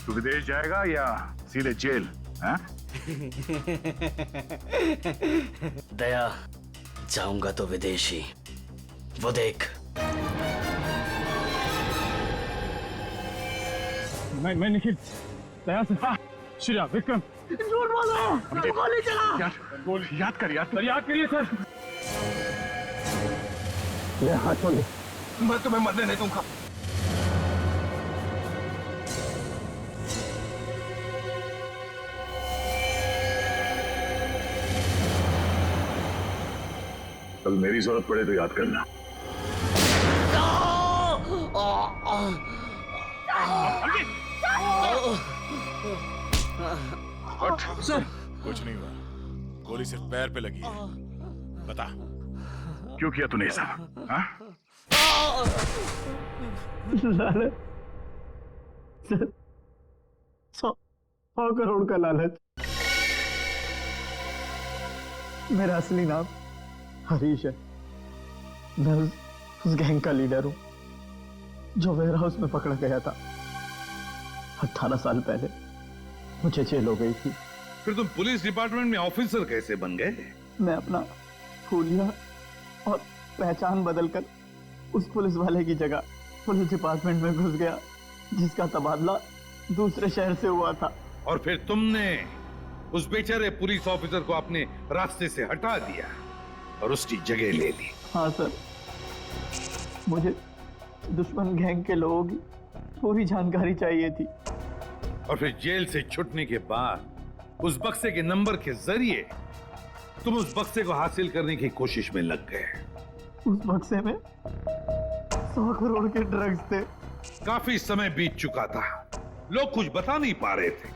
तू विदेश जाएगा या सीधे जेल? हाँ? दया, जाऊंगा तो विदेश ही, वो देख। मैं निखिल, दया से। श्रेया, विक्रम, झूठ बोलो, गोली चला। यार, याद कर यार। सर याद करिए सर। ये हाथ छोड़ दे, मैं तुम्हें मरने नहीं दूंगा। कल मेरी जरूरत पड़े तो याद करना। हट। सर कुछ नहीं हुआ, गोली सिर्फ पैर पे लगी है। बता क्यों किया तूने ऐसा? हाँ? लालच सर, 100 करोड़ का लालच। मेरा असली नाम हरीश है। मैं उस गैंग का लीडर हूं जो वेयर हाउस में पकड़ा गया था। 18 साल पहले मुझे जेल हो गई थी। फिर तुम पुलिस डिपार्टमेंट में ऑफिसर कैसे बन गए? मैं अपना हुलिया और पहचान बदलकर उस पुलिस वाले की जगह पुलिस डिपार्टमेंट में घुस गया जिसका तबादला दूसरे शहर से हुआ था। और फिर तुमने उस बेचारे पुलिस ऑफिसर को अपने रास्ते से हटा दिया और उसकी जगह ले ली। हाँ सर, मुझे दुश्मन गैंग के लोगों की पूरी जानकारी चाहिए थी। और फिर जेल से छूटने के बाद उस बक्से के नंबर के जरिए तुम उस बक्से को हासिल करने की कोशिश में लग गए। उस बक्से में 100 करोड़ के ड्रग्स थे। काफी समय बीत चुका था, लोग कुछ बता नहीं पा रहे थे,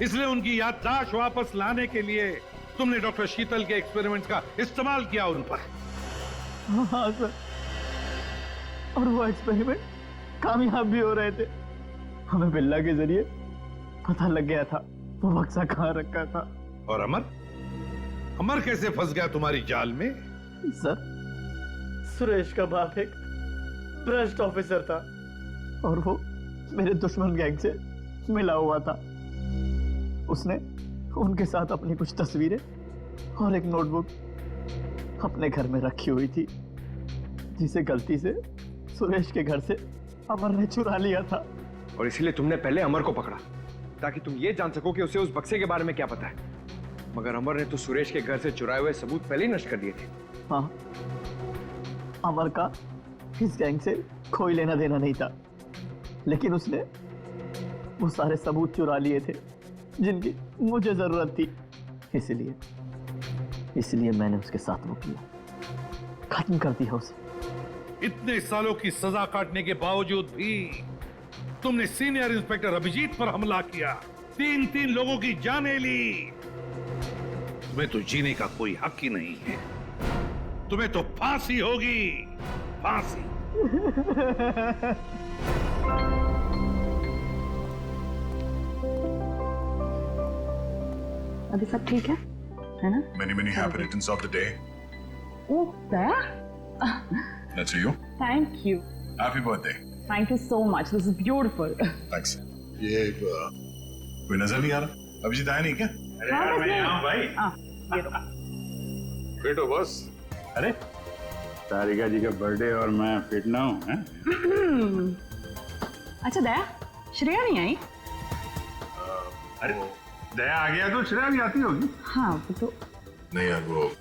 इसलिए उनकी याददाश्त वापस लाने के लिए तुमने डॉक्टर शीतल के एक्सपेरिमेंट का इस्तेमाल किया उन पर। हाँ सर, और वो एक्सपेरिमेंट कामयाब भी हो रहे थे। हमें बिल्ला के जरिए पता लग गया था वो बक्सा कहाँ रखा था। और अमर कैसे फंस गया तुम्हारी जाल में? सर, सुरेश का बाप एक भ्रष्ट ऑफिसर था और वो मेरे दुश्मन गैंग से मिला हुआ था। उसने उनके साथ अपनी कुछ तस्वीरें और एक नोटबुक अपने घर में रखी हुई थी, जिसे गलती से सुरेश के घर से अमर ने चुरा लिया था। और इसीलिए तुमने पहले अमर को पकड़ा ताकि तुम ये जान सको कि उसे उस बक्से के बारे में क्या पता है। मगर अमर ने तो सुरेश के घर से चुराए हुए सबूत पहले ही नष्ट कर दिए थे। हाँ, अमर का इस गैंग से कोई लेना देना नहीं था, लेकिन उसने वो सारे सबूत चुरा लिए थे जिनकी मुझे जरूरत थी। इसलिए मैंने उसके साथ वो किया, खत्म कर दिया उसे। इतने सालों की सजा काटने के बावजूद भी तुमने सीनियर इंस्पेक्टर अभिजीत पर हमला किया, 3 लोगों की जानें ली। तुम्हें तो जीने का कोई हक ही नहीं है, तुम्हें तो फांसी होगी, फांसी। अभी सब ठीक है ना? Many happy returns of the day. Oh, there? That's for you. Thank you. Happy birthday. Thank you so much. This is beautiful. Thanks. ये कोई नजर नहीं आ रहा? अभिजीत आया नहीं क्या? अरे यार, मैं यहाँ भाई। ये लो। फिट हो बस? अरे तारिका जी का बर्थडे और मैं फिट ना हूँ? अच्छा दया, श्रेया नहीं आई? अरे दया आ गया तो श्रेया भी आती होगी। हाँ वो तो नहीं यार, वो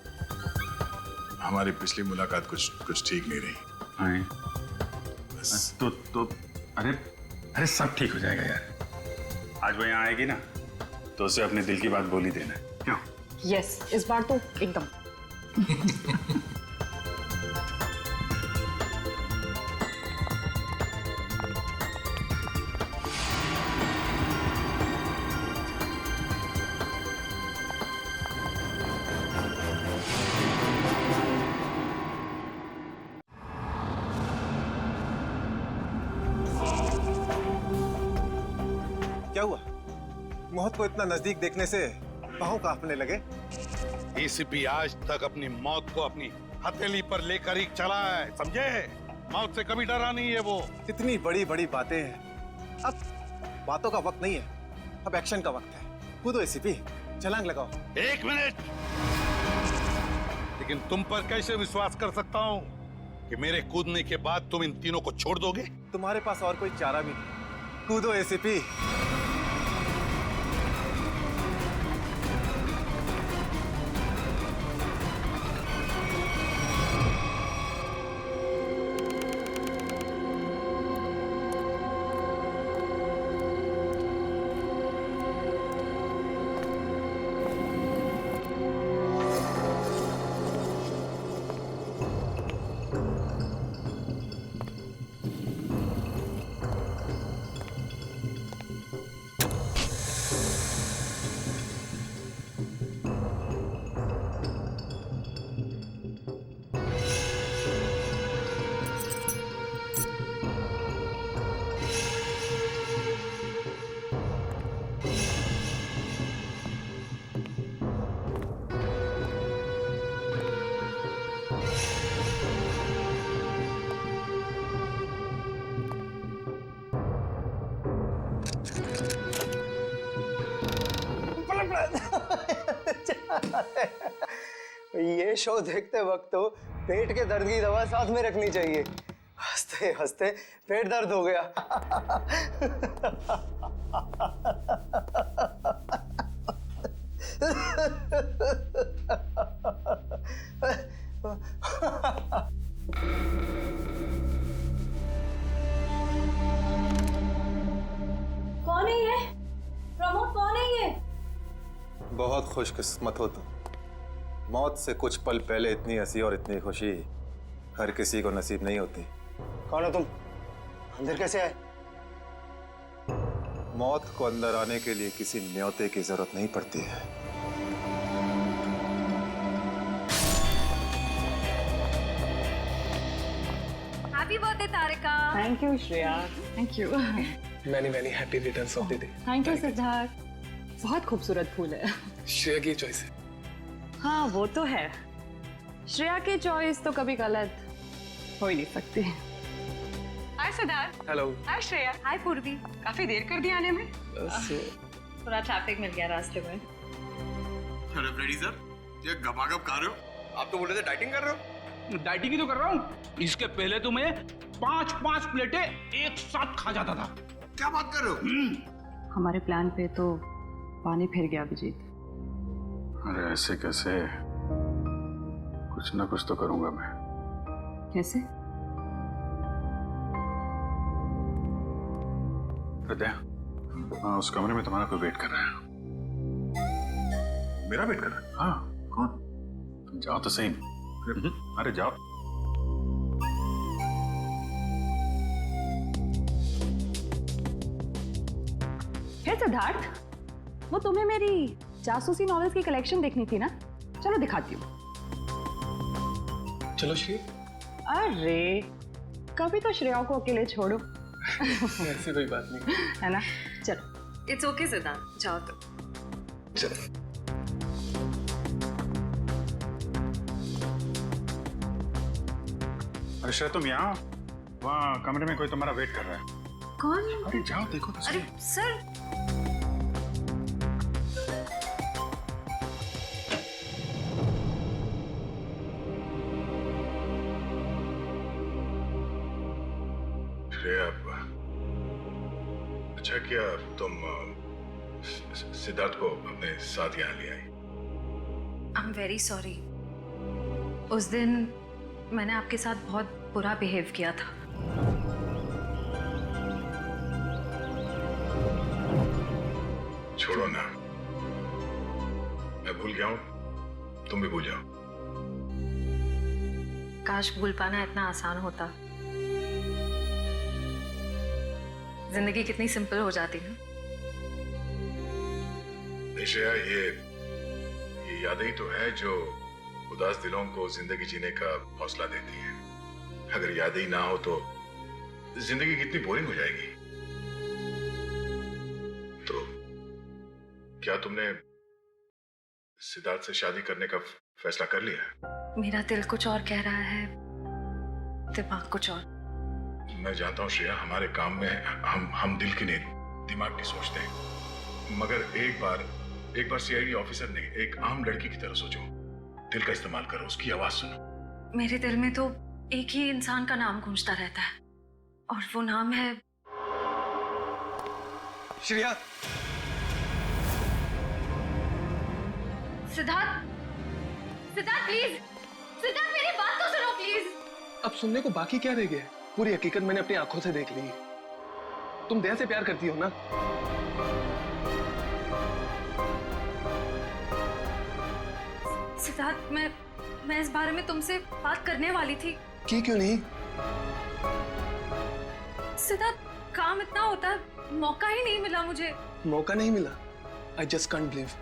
हमारी पिछली मुलाकात कुछ ठीक नहीं रही। हाँ तो अरे सब ठीक हो जाएगा यार। आज वो यहाँ आएगी ना तो उसे अपने दिल की बात बोल ही देना, क्यों? यस, इस बार तो एकदम। क्या हुआ? मौत को इतना नजदीक देखने से पांव कांपने लगे। एसीपी आज तक अपनी मौत को अपनी हथेली पर लेकर ही चला है, समझे? मौत से कभी डरा नहीं है वो। इतनी बड़ी बड़ी बातें हैं, अब बातों का वक्त नहीं है, अब एक्शन का वक्त है। कूदो एसीपी, छलांग लगाओ। 1 मिनट, लेकिन तुम पर कैसे विश्वास कर सकता हूँ कि मेरे कूदने के बाद तुम इन तीनों को छोड़ दोगे? तुम्हारे पास और कोई चारा भी नहीं। कूदो एसीपी। ये शो देखते वक्त तो पेट के दर्द की दवा साथ में रखनी चाहिए। हंसते हंसते पेट दर्द हो गया। कौन है ये? प्रमोद कौन है ये? बहुत खुशकिस्मत हो तुम। मौत से कुछ पल पहले इतनी हंसी और इतनी खुशी हर किसी को नसीब नहीं होती। कौन हो तुम? अंदर कैसे आए? मौत को अंदर आने के लिए किसी न्योते की जरूरत नहीं पड़ती है। Happy birthday Tarika. Thank you Shreya. Thank you. Many many happy returns of the day. Thank you Siddharth. बहुत खूबसूरत फूल है। श्रेया की चॉइस है। हाँ वो तो है, श्रेया की चॉइस तो कभी गलत हो ही नहीं सकती। हाय सिद्धार्थ। हेलो। हाय श्रेया। हाय पूर्वी। काफी देर कर दी आने में। थोड़ा ट्रैफिक मिल गया रास्ते में। अरे फ्रेडी सर, ये गपागप खा रहे हो? आप तो बोल रहे थे डाइटिंग कर रहे हो। डाइटिंग ही तो कर रहा हूँ। इसके पहले तो मैं 5-5 प्लेटें एक साथ खा जाता था। क्या बात कर रहे हो? हमारे प्लान पे तो पानी फिर गया अभिजीत। अरे ऐसे कैसे? कुछ ना कुछ तो करूंगा मैं। कैसे? हृदय, हाँ, उस कमरे में तुम्हारा कोई वेट कर रहा है। मेरा वेट कर रहा है? हाँ, कौन? तुम जाओ तो सही। अरे जाओ। हे सिद्धार्थ, वो तुम्हें मेरी जासूसी नॉवेल्स की कलेक्शन देखनी थी ना? चलो दिखाती हूँ। चलो श्री। अरे कभी तो श्रेया को अकेले छोड़ो। ऐसी कोई बात नहीं है ना? चलो। इट्स ओके सिद्धार्थ, जाओ तो। चलो। अरे श्रेया तुम यहाँ, वहाँ कमरे में कोई तुम्हारा वेट कर रहा है। कौन? अरे जाओ देखो तो सही। अरे सर। श्रेया, अच्छा किया तुम सिद्धार्थ को अपने साथ यहाँ ले आई। I am very sorry. उस दिन मैंने आपके साथ बहुत बुरा बिहेव किया था। छोड़ो ना, मैं भूल गया हूँ, तुम भी भूल जाओ। काश भूल पाना इतना आसान होता। जिंदगी कितनी सिंपल हो जाती है। श्रेया, ये यादें ही तो है जो उदास दिलों को जिंदगी जीने का हौसला देती है। अगर यादें ही ना हो तो जिंदगी कितनी बोरिंग हो जाएगी। तो क्या तुमने सिद्धार्थ से शादी करने का फैसला कर लिया? मेरा दिल कुछ और कह रहा है, दिमाग कुछ और। मैं जानता हूँ श्रेया, हमारे काम में हम दिल की नहीं दिमाग की सोचते हैं। मगर एक बार सीआईडी ऑफिसर ने एक आम लड़की की तरह सोचो। दिल का इस्तेमाल करो, उसकी आवाज सुनो। मेरे दिल में तो एक ही इंसान का नाम गूंजता रहता है, और वो नाम है श्रेया। सिद्धार्थ। सिद्धार्थ प्लीज, सिद्धार्थ मेरी बात तो सुनो प्लीज। अब सुनने को बाकी क्या रह गया? पूरी हकीकत मैंने अपनी आंखों से देख ली। तुम दया से प्यार करती हो ना? सिद्धार्थ, मैं इस बारे में तुमसे बात करने वाली थी। की क्यों नहीं? सिद्धार्थ, काम इतना होता है, मौका ही नहीं मिला मुझे। मौका नहीं मिला? I just can't believe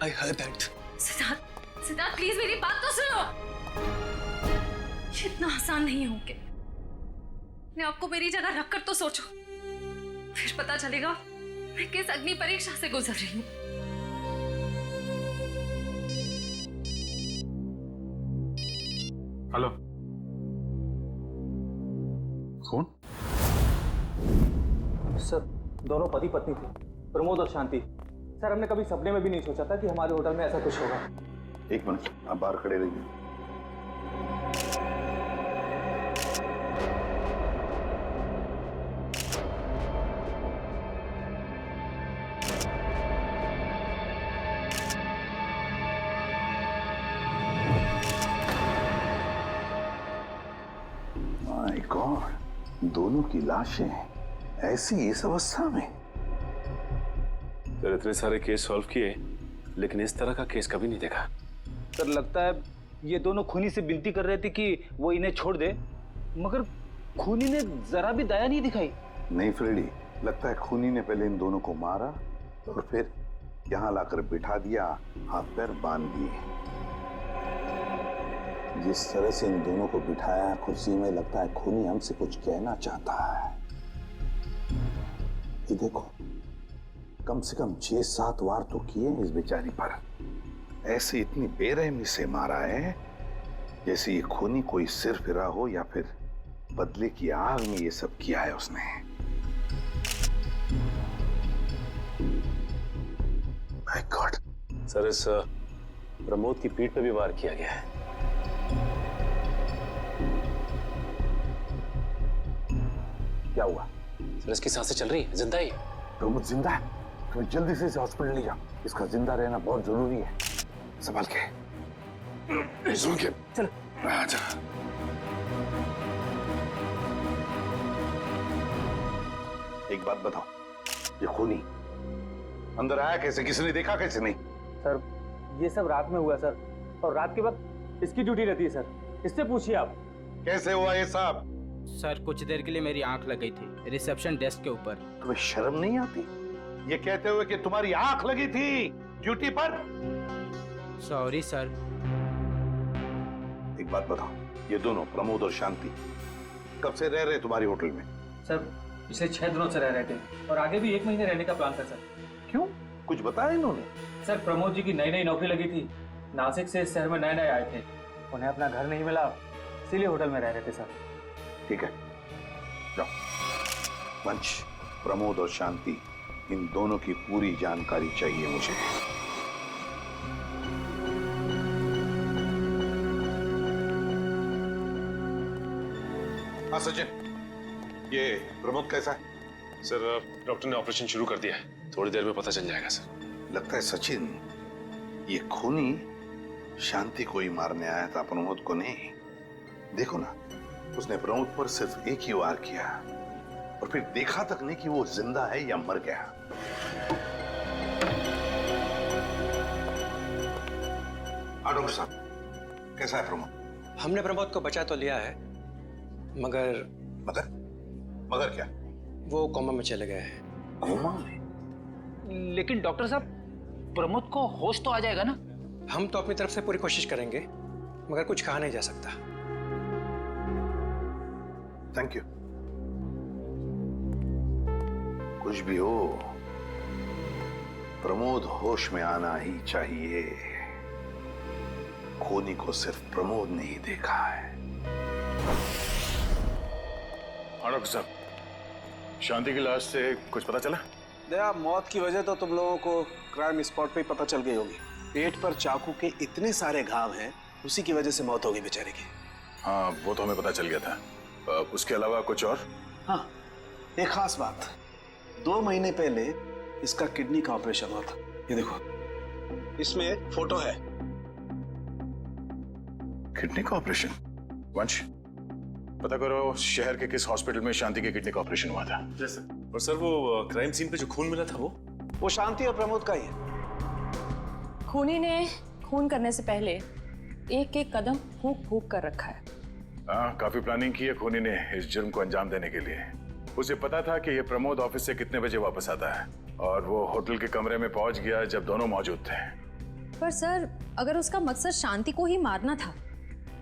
I heard that. Siddharth please मेरी बात तो सुनो। इतना आसान नहीं होंगे। मैं आपको मेरी जगह रखकर तो सोचो, फिर पता चलेगा मैं किस अग्नि परीक्षा से गुजर रही हूँ। हेलो, कौन? सर, दोनों पति पत्नी थे, प्रमोद और शांति। सर, हमने कभी सपने में भी नहीं सोचा था कि हमारे होटल में ऐसा कुछ होगा। एक मिनट, आप बाहर खड़े रहिए। माय गॉड, दोनों की लाशें ऐसी इस अवस्था में। सर इतने सारे केस सॉल्व किए लेकिन इस तरह का केस कभी नहीं देखा। सर लगता है ये दोनों खूनी से विनती कर रहे थे कि वो इन्हें छोड़ दे, मगर खूनी ने जरा भी दया नहीं दिखाई। नहीं फ्रेडी, लगता है खूनी ने पहले इन दोनों को मारा और फिर यहाँ लाकर बिठा दिया, हाथ पैर बांध दिए। जिस तरह से इन दोनों को बिठाया कुर्सी में, लगता है खूनी हमसे कुछ कहना चाहता है। ये देखो, कम से कम 6-7 वार तो किए इस बेचारी पर। ऐसे इतनी बेरहमी से मारा है जैसे ये खूनी कोई सिर फिरा हो या फिर बदले की आग में ये सब किया है उसने। My God. सर इस प्रमोद की पीठ पे भी वार किया गया है। क्या हुआ? सर इसकी सांसें चल रही है, जिंदा ही है। प्रमोद जिंदा है? तुम्हें जल्दी से इसे हॉस्पिटल ले जाओ, इसका जिंदा रहना बहुत जरूरी है। संभाल के चल। आजा। एक बात बताओ, ये खूनी अंदर आया कैसे? किसी ने देखा कैसे? नहीं सर ये सब रात में हुआ सर, और रात के बाद इसकी ड्यूटी रहती है सर, इससे पूछिए आप। कैसे हुआ ये सब? सर कुछ देर के लिए मेरी आंख लग गई थी रिसेप्शन डेस्क के ऊपर। तुम्हें शर्म नहीं आती ये कहते हुए कि तुम्हारी आंख लगी थी ड्यूटी पर? Sorry sir. एक बात बताओ, ये दोनों प्रमोद और शांति कब से रह रहे तुम्हारी होटल में? सर पिछले 6 दिनों से रह रहे थे और आगे भी 1 महीने रहने का प्लान था सर। क्यों, कुछ बताया इन्होंने? सर प्रमोद जी की नई नौकरी लगी थी, नासिक से इस शहर में नए आए थे, उन्हें अपना घर नहीं मिला, इसीलिए होटल में रह रहे थे सर। ठीक है, जाओ। वंश, प्रमोद और शांति, इन दोनों की पूरी जानकारी चाहिए मुझे। हाँ सचिन, ये प्रमोद कैसा है? सर डॉक्टर ने ऑपरेशन शुरू कर दिया है, थोड़ी देर में पता चल जाएगा सर। लगता है सचिन ये खूनी शांति को ही मारने आया था, प्रमोद को नहीं। देखो ना, उसने प्रमोद पर सिर्फ एक ही वार किया और फिर देखा तक नहीं कि वो जिंदा है या मर गया। डॉक्टर साहब, कैसा है प्रमोद? हमने प्रमोद को बचा तो लिया है, मगर मगर क्या? वो कोमा में चले गए हैं। कोमा में? लेकिन डॉक्टर साहब प्रमोद को होश तो आ जाएगा ना? हम तो अपनी तरफ से पूरी कोशिश करेंगे, मगर कुछ कहा नहीं जा सकता। Thank you. कुछ भी हो, प्रमोद होश में आना ही चाहिए। खूनी को सिर्फ प्रमोद ने ही देखा है। डॉक्टर साहब, शांति की लाश से कुछ पता चला? दया, मौत की वजह तो तुम लोगों को क्राइम स्पॉट पे ही पता चल गई होगी। पेट पर चाकू के इतने सारे घाव हैं, उसी की वजह से मौत हो गई बेचारे की। हाँ, वो तो हमें पता चल गया था। उसके अलावा कुछ और? हाँ, एक खास बात, 2 महीने पहले इसका किडनी का ऑपरेशन हुआ था। ये देखो, इसमें फोटो है। किडनी का ऑपरेशन? वंश, पता करो शहर के किस हॉस्पिटल में शांति के किडनी का ऑपरेशन हुआ था। जैसे? और सर वो क्राइम सीन पे जो खून मिला था वो शांति और प्रमोद का ही है। खूनी ने खून करने से पहले एक कदम फूंक फूंक कर रखा है। हाँ, काफी प्लानिंग की है खूनी ने इस जुर्म को अंजाम देने के लिए। उसे पता था कि ये प्रमोद ऑफिस से कितने बजे वापस आता है और वो होटल के कमरे में पहुंच गया जब दोनों मौजूद थे। पर सर, अगर उसका मकसद शांति को ही मारना था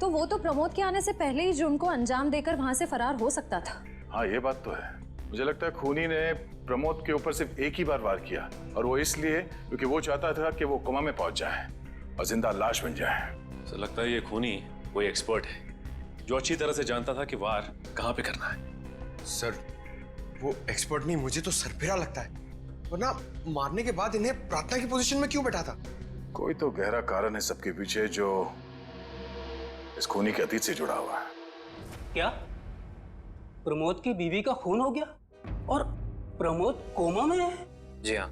तो वो तो प्रमोद के आने से पहले ही जुर्म को अंजाम देकर वहां से फरार हो सकता था। हाँ, ये बात तो है। मुझे लगता है खूनी ने प्रमोद के ऊपर सिर्फ एक ही बार वार किया, और वो इसलिए क्योंकि वो चाहता था कि वो कोमा में पहुंच जाए और जिंदा लाश बन जाए। सर लगता है ये खूनी कोई एक्सपर्ट है जो अच्छी तरह से जानता था कि वार कहाँ पे करना है। सर वो एक्सपर्ट नहीं, मुझे तो सरफिरा लगता है। वरना मारने के बाद इन्हें प्रार्थना की पोजीशन में क्यों बैठा था? कोई तो गहरा कारण है सबके पीछे जो इस खूनी के अतीत से जुड़ा हुआ है। क्या प्रमोद की बीवी का खून हो गया और प्रमोद कोमा में है? जी हाँ।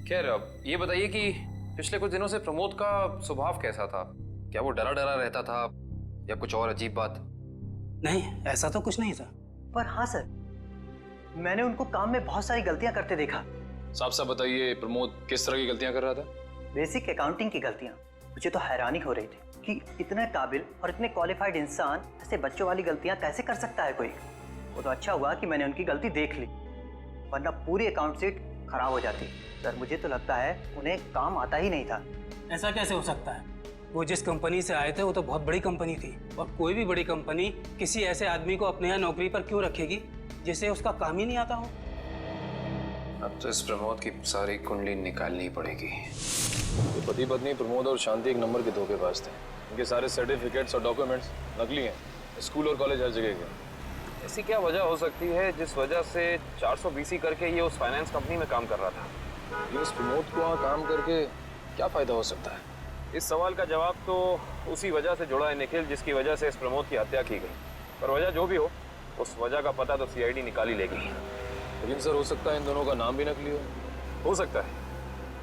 खैर अब ये बताइए कि पिछले कुछ दिनों से प्रमोद का स्वभाव कैसा था? क्या वो डरा डरा रहता था या कुछ और अजीब बात? नहीं, ऐसा तो कुछ नहीं था। पर हाँ सर, मैंने उनको काम में बहुत सारी गलतियां करते देखा। साफ साफ बताइए, प्रमोद किस तरह की गलतियां कर रहा था? बेसिक अकाउंटिंग की गलतियां। मुझे तो हैरानी हो रही थी कि इतने काबिल और इतने क्वालिफाइड इंसान ऐसे बच्चों वाली गलतियां कैसे कर सकता है कोई। वो तो अच्छा हुआ कि मैंने उनकी गलती देख ली, वरना पूरी अकाउंट शीट खराब हो जाती। सर मुझे तो लगता है उन्हें काम आता ही नहीं था। ऐसा कैसे हो सकता है? वो जिस कंपनी से आए थे वो तो बहुत बड़ी कंपनी थी, और कोई भी बड़ी कंपनी किसी ऐसे आदमी को अपने यहाँ नौकरी पर क्यों रखेगी जिसे उसका काम ही नहीं आता हो। अब तो इस प्रमोद की सारी कुंडली निकालनी पड़ेगी। ये पति पत्नी प्रमोद और शांति एक नंबर के धोखेबाज थे। इनके सारे सर्टिफिकेट्स और डॉक्यूमेंट्स नकली हैं, स्कूल और कॉलेज हर जगह के। ऐसी क्या वजह हो सकती है जिस वजह से 420 करके ये उस फाइनेंस कंपनी में काम कर रहा था? ये इस प्रमोद को वहाँ काम करके क्या फायदा हो सकता है? इस सवाल का जवाब तो उसी वजह से जुड़ा है निखिल, जिसकी वजह से इस प्रमोद की हत्या की गई। पर वजह जो भी हो, उस वजह का पता तो सीआईडी निकाल ही लेगी। लेकिन सर, हो सकता है इन दोनों का नाम भी नकली हो सकता है।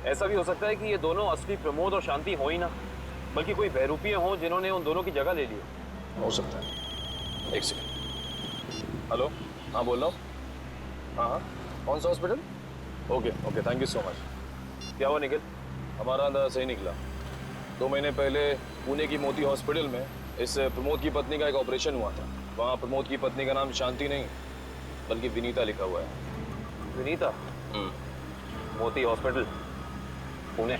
ऐसा भी हो सकता है कि ये दोनों असली प्रमोद और शांति हो ही ना, बल्कि कोई बहरूपिये हों जिन्होंने उन दोनों की जगह ले ली हो सकता है। एक सेकंड। हेलो, हाँ बोल रहा हूँ। हाँ, कौन सा hospital? Okay, thank you so much. क्या हुआ निखिल? हमारा अंदाजा सही निकला। 2 महीने पहले पुणे की मोती हॉस्पिटल में इस प्रमोद की पत्नी का एक ऑपरेशन हुआ था। वहाँ प्रमोद की पत्नी का नाम शांति नहीं बल्कि विनीता लिखा हुआ है। विनीता? मोती हॉस्पिटल, पुणे।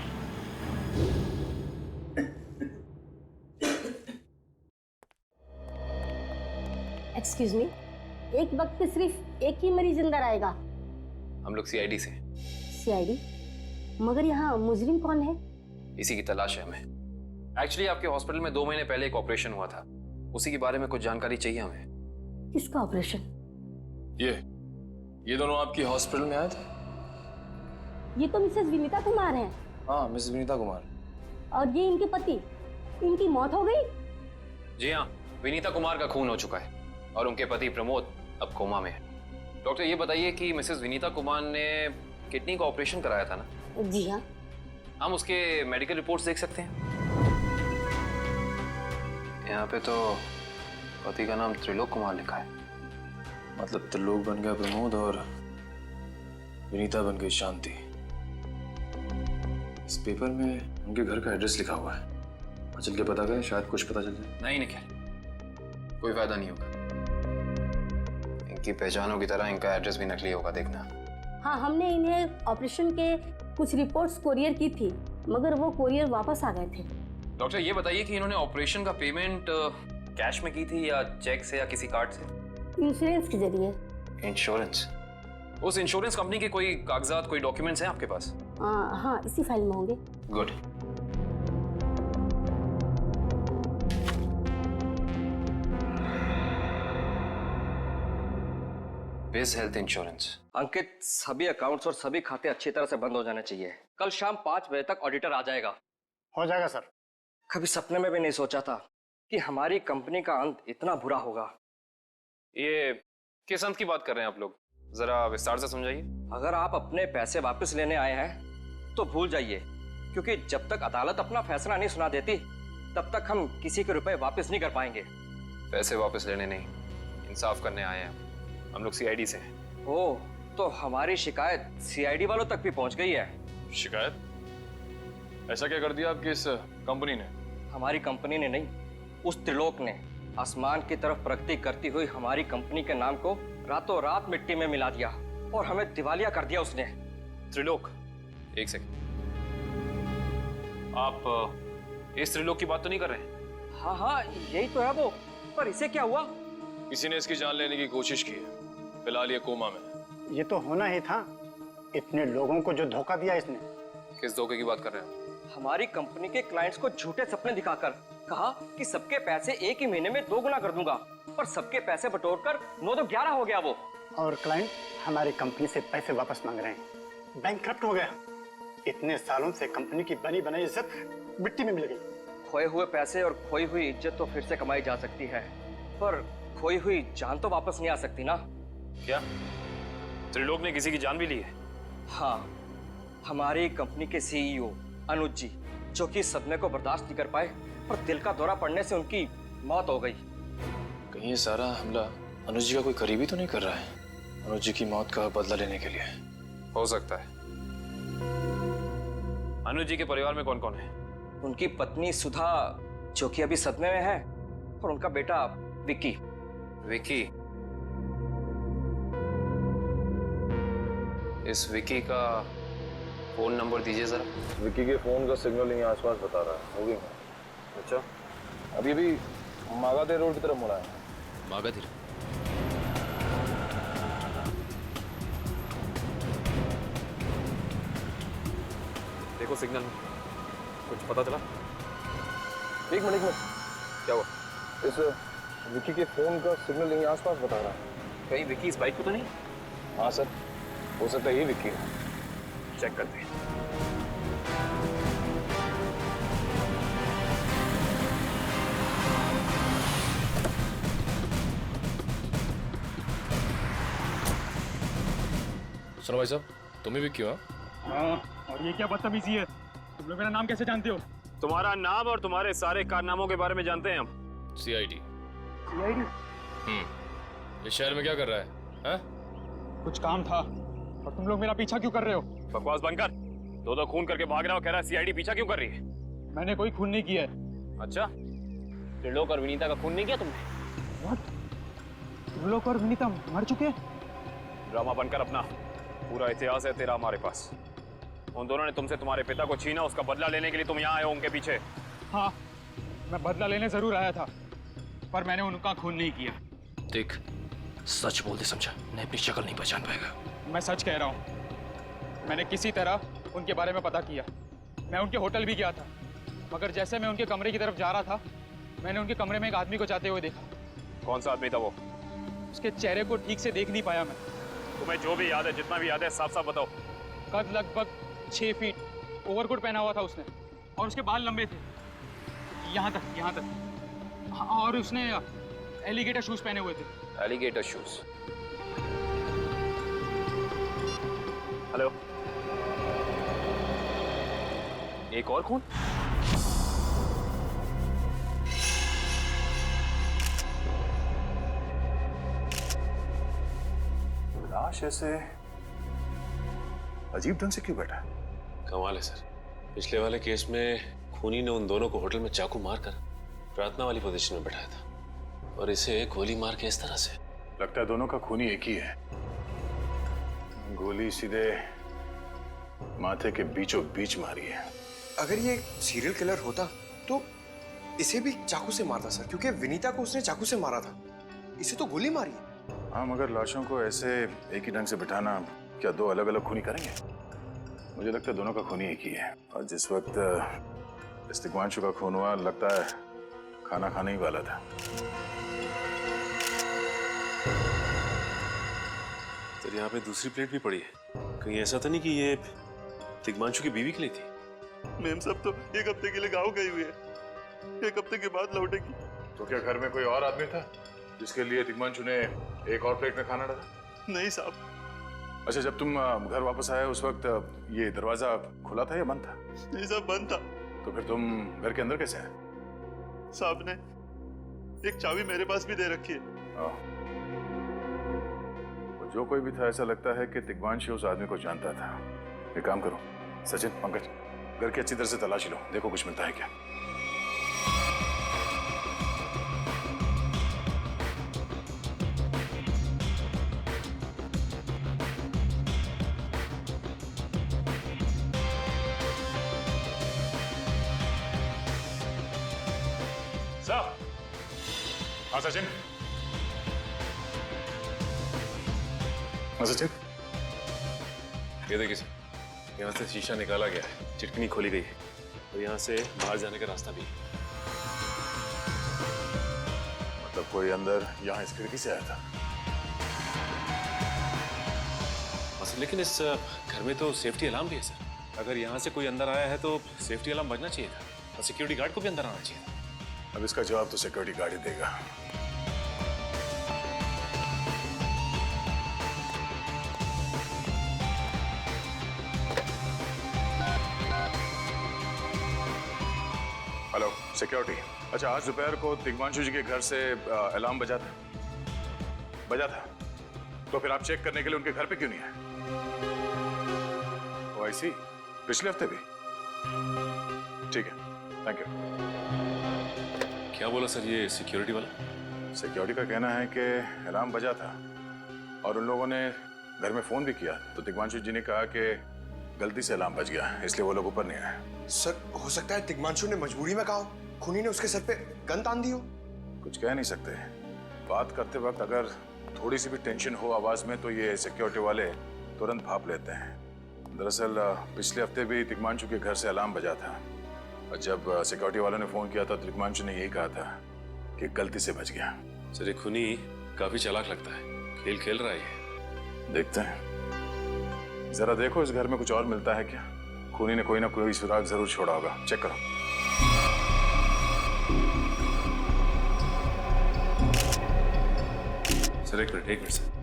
एक्सक्यूज मी, एक वक्त पे सिर्फ एक ही मरीज अंदर आएगा? हम लोग सीआईडी से। सीआईडी? मगर यहाँ मुजरिम कौन है? इसी की तलाश है हमें। एक्चुअली आपके हॉस्पिटल में 2 महीने पहले एक ऑपरेशन हुआ था, उसी के बारे में कुछ जानकारी चाहिए हमें। किसका ऑपरेशन? ये दोनों आपकी हॉस्पिटल में आए थे? ये तो मिसेस विनीता कुमार हैं। हाँ, मिसेस विनीता कुमार। और ये इनके पति, इनकी मौत हो गई? जी हाँ, विनीता कुमार का खून हो चुका है और उनके पति प्रमोद अब कोमा में है। डॉक्टर ये बताइए कि मिसेस विनीता कुमार ने किडनी का ऑपरेशन कराया था ना? जी हाँ। हम उसके मेडिकल रिपोर्ट्स देख सकते हैं? यहाँ पे तो पति का नाम त्रिलोक कुमार लिखा है। मतलब त्रिलोक बन गया प्रमोद और विनीता बन गई शांति। इस पेपर में उनके घर का एड्रेस लिखा हुआ है। चल के पता करें, शायद कुछ पता चल जाए। नहीं निखिल, कोई फायदा नहीं होगा। इनकी पहचानों की तरह इनका एड्रेस भी नकली होगा, देखना। हाँ, हमने इन्हें ऑपरेशन के कुछ रिपोर्ट्स कोरियर की थी, मगर वो कोरियर वापस आ गए थे। डॉक्टर ये बताइए कि इन्होंने ऑपरेशन का पेमेंट कैश में की थी या चेक से या किसी कार्ड से? इंश्योरेंस के जरिए। इंश्योरेंस? उस इंश्योरेंस कंपनी के कोई कागजात, कोई डॉक्यूमेंट्स हैं आपके पास? हाँ, इसी फाइल में होंगे। गुड। बिज हेल्थ इंश्योरेंस। अंकित, सभी अकाउंट्स और सभी खाते अच्छी तरह से बंद हो जाने चाहिए। कल शाम 5 बजे तक ऑडिटर आ जाएगा। हो जाएगा सर। कभी सपने में भी नहीं सोचा था कि हमारी कंपनी का अंत इतना बुरा होगा। ये किस अंत की बात कर रहे हैं आप लोग? जरा विस्तार से समझाइए। अगर आप अपने पैसे वापस लेने आए हैं तो भूल जाइए, क्योंकि जब तक अदालत अपना फैसला नहीं सुना देती तब तक हम किसी के रुपए वापस नहीं कर पाएंगे। पैसे वापस लेने नहीं, इंसाफ करने आए हैं हम लोग सीआईडी से। ओह, तो हमारी शिकायत सीआईडी वालों तक भी पहुंच गई है। शिकायत? ऐसा क्या कर दिया आपकी इस कंपनी ने? हमारी कंपनी ने नहीं, उस त्रिलोक ने आसमान की तरफ प्रगति करती हुई हमारी कंपनी के नाम को रातों रात मिट्टी में मिला दिया और हमें दिवालिया कर दिया उसने। त्रिलोक? एक सेकंड, आप इस त्रिलोक की बात तो नहीं कर रहे? हाँ हाँ, यही तो है वो। पर इसे क्या हुआ? किसी ने इसकी जान लेने की कोशिश की है। फिलहाल ये कोमा में। ये तो होना ही था, इतने लोगों को जो धोखा दिया इसने। किस धोखे की बात कर रहे हैं? हमारी कंपनी के क्लाइंट्स को झूठे सपने दिखाकर कहा कि सबके पैसे एक ही महीने में 2 गुना कर दूंगा, पर सबके पैसे बटोरकर 9 तो 11 हो गया वो। और क्लाइंट हमारी कंपनी से पैसे वापस मांग रहे हैं। बैंकक्रप्ट हो गया। इतने सालों से कंपनी की बनी बनाई इज्जत मिट्टी में मिल गई। खोए हुए पैसे और खोई हुई इज्जत तो फिर से कमाई जा सकती है, पर खोई हुई जान तो वापस नहीं आ सकती ना। क्या त्रिलोक ने किसी की जान भी ली है? हाँ, हमारी कंपनी के सीईओ अनुज जी, जो कि इस सदमे को बर्दाश्त नहीं कर पाए और दिल का दौरा पड़ने से उनकी मौत हो गई। कहीं ये सारा हमला अनुज जी का कोई करीबी तो नहीं कर रहा है? अनुज जी की मौत का बदला लेने के लिए हो सकता है। अनुज जी के परिवार में कौन कौन है? उनकी पत्नी सुधा, जो कि अभी सदमे में है, और उनका बेटा विक्की। विक्की? इस विक्की का फोन नंबर दीजिए जरा। विक्की के फोन का सिग्नल यहीं आसपास बता रहा है। हो गई। अच्छा, अभी भी मागाधे रोड की तरफ मुड़ा है। मागाधे? देखो सिग्नल में कुछ पता चला? एक मिनट क्या हुआ? इस विक्की के फोन का सिग्नल यहीं आसपास बता रहा है। कहीं विक्की इस बाइक पे तो नहीं? हाँ सर, हो सकता है ये विक्की है। चेक करते हैं। सुनो भाई साहब, तुम ही विक्की हो? हाँ, और ये क्या बदतमीजी है? तुम लोग मेरा नाम कैसे जानते हो? तुम्हारा नाम और तुम्हारे सारे कारनामों के बारे में जानते हैं हम। सीआईडी। सीआईडी? इस शहर में क्या कर रहा है? हाँ? कुछ काम था और तुम लोग मेरा पीछा क्यों कर रहे हो? बकवास बंद कर। दो खून करके भाग रहा हो, कह रहा है सीआईडी पीछा क्यों कर रही है? मैंने कोई खून नहीं किया है। अच्छा, त्रिलोक और विनीता का खून नहीं किया तुमने? What? त्रिलोक और विनीता मर चुके हैं? ड्रामा बनकर अपना पूरा इतिहास है तेरा हमारे पास। उन दोनों ने तुमसे तुम्हारे पिता को छीना, उसका बदला लेने के लिए तुम यहाँ आए हो उनके पीछे। हाँ, मैं बदला लेने जरूर आया था, पर मैंने उनका खून नहीं किया। देख, सच बोल दे समझा, नहीं अपनी शक्ल नहीं पहचान पाएगा। मैं सच कह रहा हूँ। मैंने किसी तरह उनके बारे में पता किया। मैं उनके होटल भी गया था, मगर जैसे मैं उनके कमरे की तरफ जा रहा था, मैंने उनके कमरे में एक आदमी को जाते हुए देखा। कौन सा आदमी था वो? उसके चेहरे को ठीक से देख नहीं पाया मैं। तुम्हें जो भी याद है, जितना भी याद है, साफ साफ बताओ। कद लगभग 6 फीट, ओवरकोट पहना हुआ था उसने, और उसके बाल लंबे थे यहाँ तक। हाँ, और उसने एलिगेटर शूज पहने हुए थे। Alligator shoes? हेलो, एक और खून? लाश ऐसे अजीब ढंग से क्यों बैठा है? कमाल है सर, पिछले वाले केस में खूनी ने उन दोनों को होटल में चाकू मारकर प्रार्थना वाली पोजीशन में बैठाया था, और इसे गोली मार के इस तरह से। लगता है दोनों का खूनी एक ही है। गोली सीधे माथे के बीचों बीच मारी है। अगर ये सीरियल किलर होता तो इसे भी चाकू से मारता सर, क्योंकि विनीता को उसने चाकू से मारा था, इसे तो गोली मारी है। हाँ, मगर लाशों को ऐसे एक ही ढंग से बिठाना, क्या दो अलग अलग खूनी करेंगे? मुझे लगता है दोनों का खूनी एक ही है, और जिस वक्त इस्तिकवांशु का खून हुआ, लगता है खाना खाने ही वाला था। सर, यहाँ पे दूसरी प्लेट भी पड़ी है, कहीं ऐसा तो नहीं कि ये तिग्मांशु की बीवी के लिए थी? मैम सब तो एक हफ्ते के लिए गाँव गई हुई है, एक हफ्ते के बाद लौटेगी। तो क्या घर में कोई और आदमी था जिसके लिए तिग्मांशु ने एक और प्लेट में खाना डाला? नहीं साहब। अच्छा, जब तुम घर वापस आए उस वक्त ये दरवाजा खुला था या बंद था? नहीं साहब, बंद था। तो फिर तुम घर के अंदर कैसे आए? साहब ने एक चाबी मेरे पास भी दे रखी है। तो जो कोई भी था, ऐसा लगता है कि तिग्मांशु उस आदमी को जानता था। एक काम करो सचिन, पंकज, घर की अच्छी तरह से तलाशी लो, देखो कुछ मिलता है क्या। हाँ सचिन, हाँ सचिन, ये देखिए सर, यहाँ से शीशा निकाला गया है, चिटकनी खोली गई है, और यहाँ से बाहर जाने का रास्ता भी है। मतलब कोई अंदर यहाँ इस खिड़की से आया था? लेकिन इस घर में तो सेफ्टी अलार्म भी है सर। अगर यहाँ से कोई अंदर आया है तो सेफ्टी अलार्म बजना चाहिए था और सिक्योरिटी गार्ड को भी अंदर आना चाहिए था। अब इसका जवाब तो सिक्योरिटी गार्ड ही देगा। Hello security. अच्छा, आज दोपहर को दिग्मांशु जी के घर से अलार्म बजा था तो फिर आप चेक करने के लिए उनके घर पे क्यों नहीं आए? ओ आई सी, पिछले हफ्ते भी। ठीक है, थैंक यू। क्या बोला सर ये सिक्योरिटी वाला? सिक्योरिटी का कहना है कि अलार्म बजा था और उन लोगों ने घर में फोन भी किया तो दिग्मांशु जी ने कहा कि गलती से अलार्म बज गया, इसलिए वो लोग ऊपर नहीं आए। सर, हो सकता है दिग्मांशु ने मजबूरी में कहा, खूनी ने उसके सर पे गन तान दी हो। कुछ कह नहीं सकते। बात करते वक्त अगर थोड़ी सी भी टेंशन हो आवाज में तो ये सिक्योरिटी वाले तुरंत भाप लेते हैं। दरअसल पिछले हफ्ते भी दिग्मांशु के घर से अलार्म बजा था और जब सिक्योरिटी वालों ने फोन किया था तो दिग्मांशु ने यही कहा था कि गलती से बच गया। सर ये खूनी काफी चालाक लगता है, खेल खेल रहा है। देखते हैं, जरा देखो इस घर में कुछ और मिलता है क्या। खूनी ने कोई ना कोई सुराग जरूर छोड़ा होगा, चेक करो। सर एक मिनट सर।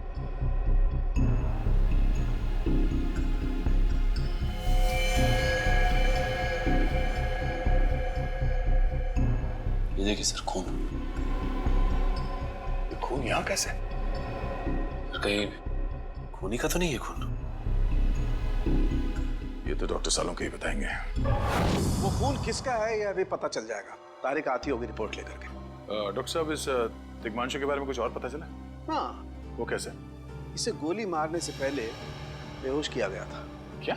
ये देखिए सर, खून। ये खून यहाँ कैसे? कहीं खूनी का तो नहीं है खून? ये तो डॉक्टर सालों के ही बताएंगे। वो खून किसका है ये अभी पता चल जाएगा। तारिक आती होगी रिपोर्ट लेकर के। डॉक्टर साहब, इस दिग्मांशु के बारे में कुछ और पता चला? हाँ। वो कैसे? इसे गोली मारने से पहले बेहोश किया गया था। क्या?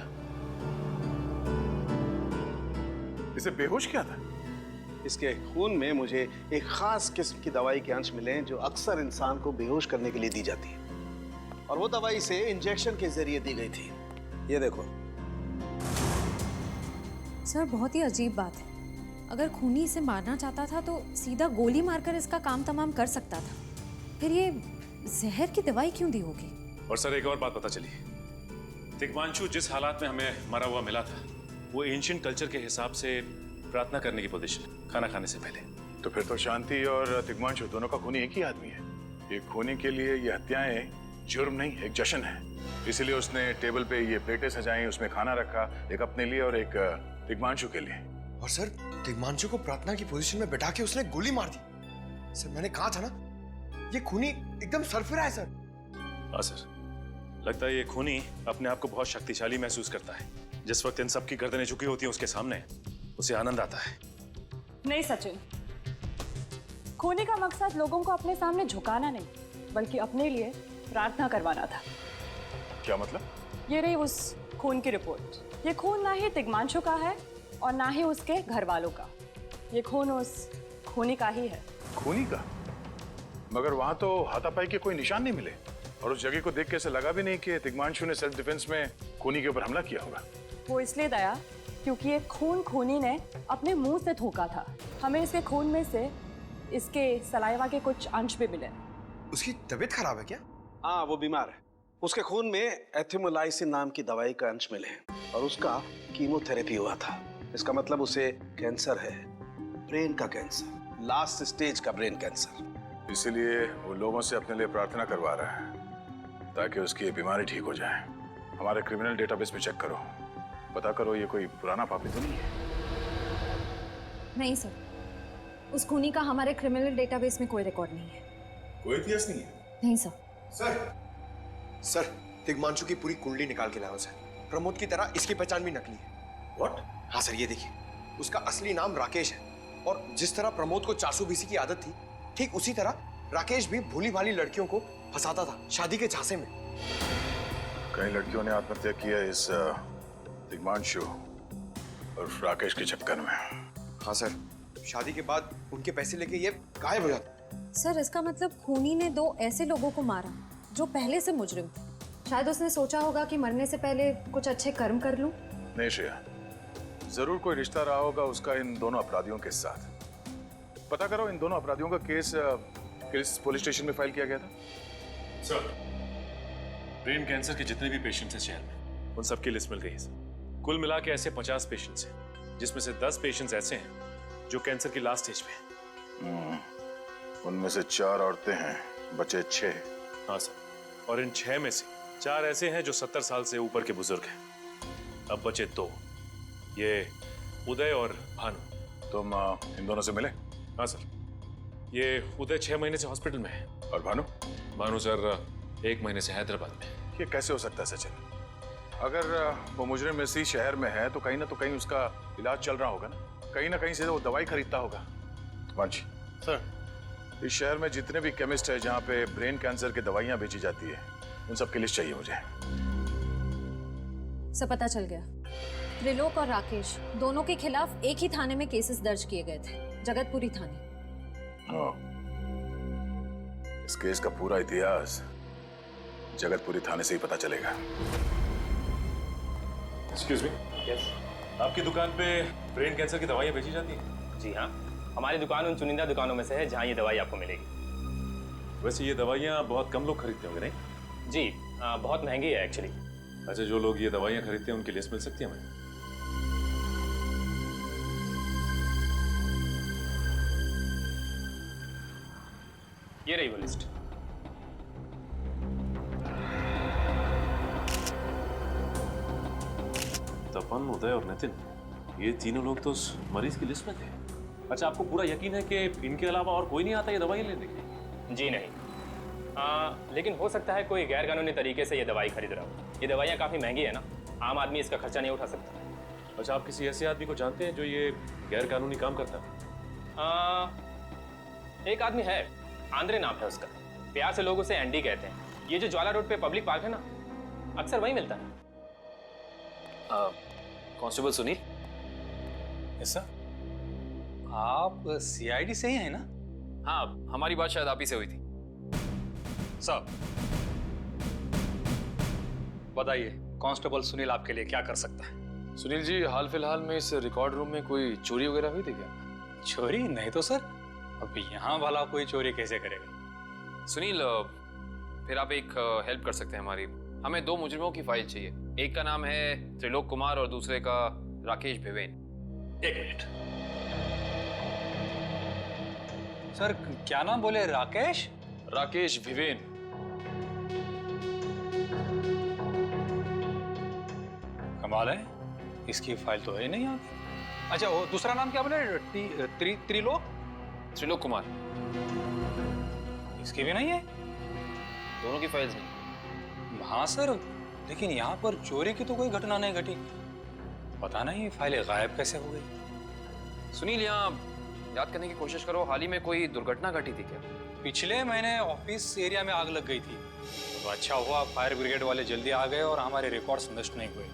इसे बेहोश किया था? इसके खून में मुझे एक खास किस्म की दवाई के अंश मिले जो अक्सर इंसान को बेहोश करने के लिए दी जाती है, और वो दवाई इसे इंजेक्शन के जरिए दी गई थी। ये देखो। सर बहुत ही अजीब बात है। अगर खूनी इसे मारना चाहता था तो सीधा गोली मारकर इसका काम तमाम कर सकता था, फिर ये जहर की दवाई क्यों दी होगी? और सर एक और बात पता चली, दिग्मांशु जिस हालात में हमें मरा हुआ मिला था वो एंशिएंट कल्चर के हिसाब से प्रार्थना करने की पोजीशन, खाना खाने से पहले। तो फिर तो शांति और दिग्मांशु दोनों का खूनी एक ही आदमी है। ये खूनी के लिए ये हत्याएं जुर्म नहीं, एक जश्न है। इसीलिए उसने टेबल पे ये प्लेटें सजाई, उसमें खाना रखा, एक अपने लिए और एक दिग्मांशु के लिए। और सर, दिग्मांशु को प्रार्थना की पोजीशन में बैठा के उसने गोली मार दी। सर मैंने कहा था ना, ये खूनी एकदम सरफिरा है सर। हाँ सर, लगता है ये खूनी अपने आप को बहुत शक्तिशाली महसूस करता है। जिस वक्त इन सब की गर्दनें झुकी होती हैं उसके सामने उसे आनंद आता है। नहीं सचिन, खूनी का मकसद लोगों को अपने सामने झुकाना नहीं, बल्कि अपने लिए प्रार्थना करवाना था। क्या मतलब? ये रही उस खून की रिपोर्ट। ये खून ना ही दिग्मांशु का है और ना ही उसके घर वालों का। ये खून उस खूनी का ही है। खूनी का? मगर वहां तो हाथापाई के कोई निशान नहीं मिले और उस जगह को देख के ऐसा लगा भी नहीं कि दिग्मांशु ने सेल्फ डिफेंस में खूनी के ऊपर हमला किया होगा। वो इसलिए दया क्योंकि ये खून खूनी ने अपने मुंह से थूका था। हमें इसके खून में से इसके सलाइवा के कुछ अंश भी मिले। उसकी तबीयत खराब है क्या? हाँ, वो बीमार है। उसके खून में एथिमोलाइसिन नाम की दवाई का अंश मिले हैं और उसका कीमोथेरेपी हुआ था। इसका मतलब उसे कैंसर है, ब्रेन का कैंसर, लास्ट स्टेज का ब्रेन कैंसर। इसीलिए वो लोगों से अपने लिए प्रार्थना करवा रहा है ताकि उसकी बीमारी ठीक हो जाए। हमारे क्रिमिनल डेटाबेस में चेक करो, पता करो ये कोई पुराना पापी तो नहीं है। नहीं सर, उस खूनी का हमारे क्रिमिनल डेटाबेस में कोई रिकॉर्ड नहीं है। कोई इतिहास नहीं है? नहीं सर। सर, दिग्मांशु की पूरी कुंडली निकाल के लाओ सर। प्रमोद की तरह इसकी पहचान भी नकली है। What? हाँ सर, ये देखिए, उसका असली नाम राकेश है और जिस तरह प्रमोद को 400 बीसी की आदत थी, ठीक उसी तरह राकेश भी भोली भाली लड़कियों को फंसाता था शादी के झांसे में। कई लड़कियों ने आत्महत्या की है इस दिग्मांशु और राकेश के चक्कर में। हाँ सर, शादी के बाद उनके पैसे लेके ये गायब हो जाता। सर इसका मतलब खूनी ने 2 ऐसे लोगों को मारा जो पहले से मुजरिम थे। शायद उसने सोचा होगा कि मरने से पहले कुछ अच्छे कर्म कर लूं। नहीं श्रेया, जरूर कोई रिश्ता रहा होगा उसका इन दोनों अपराधियों के साथ। पता करो इन दोनों अपराधियों का केस किस पुलिस स्टेशन में फाइल किया गया था? सर, ब्रेन कैंसर के जितने भी पेशेंट्स हैं शहर में उन सबकी लिस्ट मिल गई है। कुल मिला के ऐसे 50 पेशेंट्स हैं, जिसमें से 10 पेशेंट्स ऐसे हैं जो कैंसर की लास्ट स्टेज पे हैं। उनमें से 4 औरतें हैं, बचे 6। हाँ सर, और इन 6 में से 4 ऐसे हैं जो 70 साल से ऊपर के बुजुर्ग हैं। अब बचे 2, ये उदय और भानु। तुम इन दोनों से मिले? हाँ सर, ये उदय 6 महीने से हॉस्पिटल में है। और भानु? भानु सर 1 महीने से हैदराबाद में। ये कैसे हो सकता है सचिन? अगर वो मुजरिम इसी शहर में है तो कहीं ना उसका इलाज चल रहा होगा ना कहीं से वो दवाई खरीदता होगा। वांची सर, इस शहर में जितने भी केमिस्ट है जहाँ पे ब्रेन कैंसर की दवाइयाँ बेची जाती है, उन सब की लिस्ट चाहिए मुझे। सब पता चल गया। त्रिलोक और राकेश दोनों के खिलाफ एक ही थाने में केसेस दर्ज किए गए थे, जगतपुरी थाने। इस केस का पूरा इतिहास जगतपुरी थाने से ही पता चलेगा। एक्सक्यूज मी, यस, आपकी दुकान पे ब्रेन कैंसर की दवाइयाँ बेची जाती हैं? जी हाँ, हमारी दुकान उन चुनिंदा दुकानों में से है जहाँ ये दवाई आपको मिलेगी। वैसे ये दवाइयाँ बहुत कम लोग खरीदते होंगे नहीं? जी, बहुत महंगी है एक्चुअली। अच्छा, जो लोग ये दवाइयाँ खरीदते हैं उनकी लिस्ट मिल सकती है हमें? ये रही वो लिस्ट। तपन, उदय और नितिन, ये तीनों लोग तो उस मरीज की लिस्ट में थे। अच्छा, आपको पूरा यकीन है कि इनके अलावा और कोई नहीं आता ये दवाई लेने के? जी नहीं, लेकिन हो सकता है कोई गैर कानूनी तरीके से ये दवाई खरीद रहा हो। ये दवाइयाँ काफ़ी महंगी है ना, आम आदमी इसका खर्चा नहीं उठा सकता। अच्छा, आप किसी ऐसे आदमी को जानते हैं जो ये गैर कानूनी काम करता है? एक आदमी है, आंद्रे नाम है उसका। प्यार से लोग उसे एंडी कहते हैं। ये जो ज्वाला रोड पे पब्लिक पार्क है ना, अक्सर वहीं मिलता है। कांस्टेबल सुनील? Yes sir. आप सीआईडी से ही हैं ना? हाँ, हमारी बात शायद आप ही से हुई थी। सर बताइए, कांस्टेबल सुनील आपके लिए क्या कर सकता है? सुनील जी, हाल फिलहाल में इस रिकॉर्ड रूम में कोई चोरी वगैरह हुई थी क्या? चोरी नहीं तो सर, अब यहाँ भला कोई चोरी कैसे करेगा? सुनील, फिर आप एक हेल्प कर सकते हैं हमारी। हमें 2 मुजरिमों की फाइल चाहिए। एक का नाम है त्रिलोक कुमार और दूसरे का राकेश भिवेन। 1 मिनट सर, क्या नाम बोले? राकेश? राकेश भिवेन। कमाल है, इसकी फाइल तो है नहीं यहाँ पे। अच्छा, वो दूसरा नाम क्या बोले? त्रिलोक कुमार। इसकी भी नहीं है? दोनों की फाइल्स नहीं? हाँ सर, लेकिन यहाँ पर चोरी की तो कोई घटना नहीं घटी। पता नहीं फाइलें गायब कैसे हो गई। सुनील, यहाँ याद करने की कोशिश करो, हाल ही में कोई दुर्घटना घटी थी क्या? पिछले महीने ऑफिस एरिया में आग लग गई थी, तो अच्छा हुआ फायर ब्रिगेड वाले जल्दी आ गए और हमारे रिकॉर्ड्स नष्ट नहीं हुए।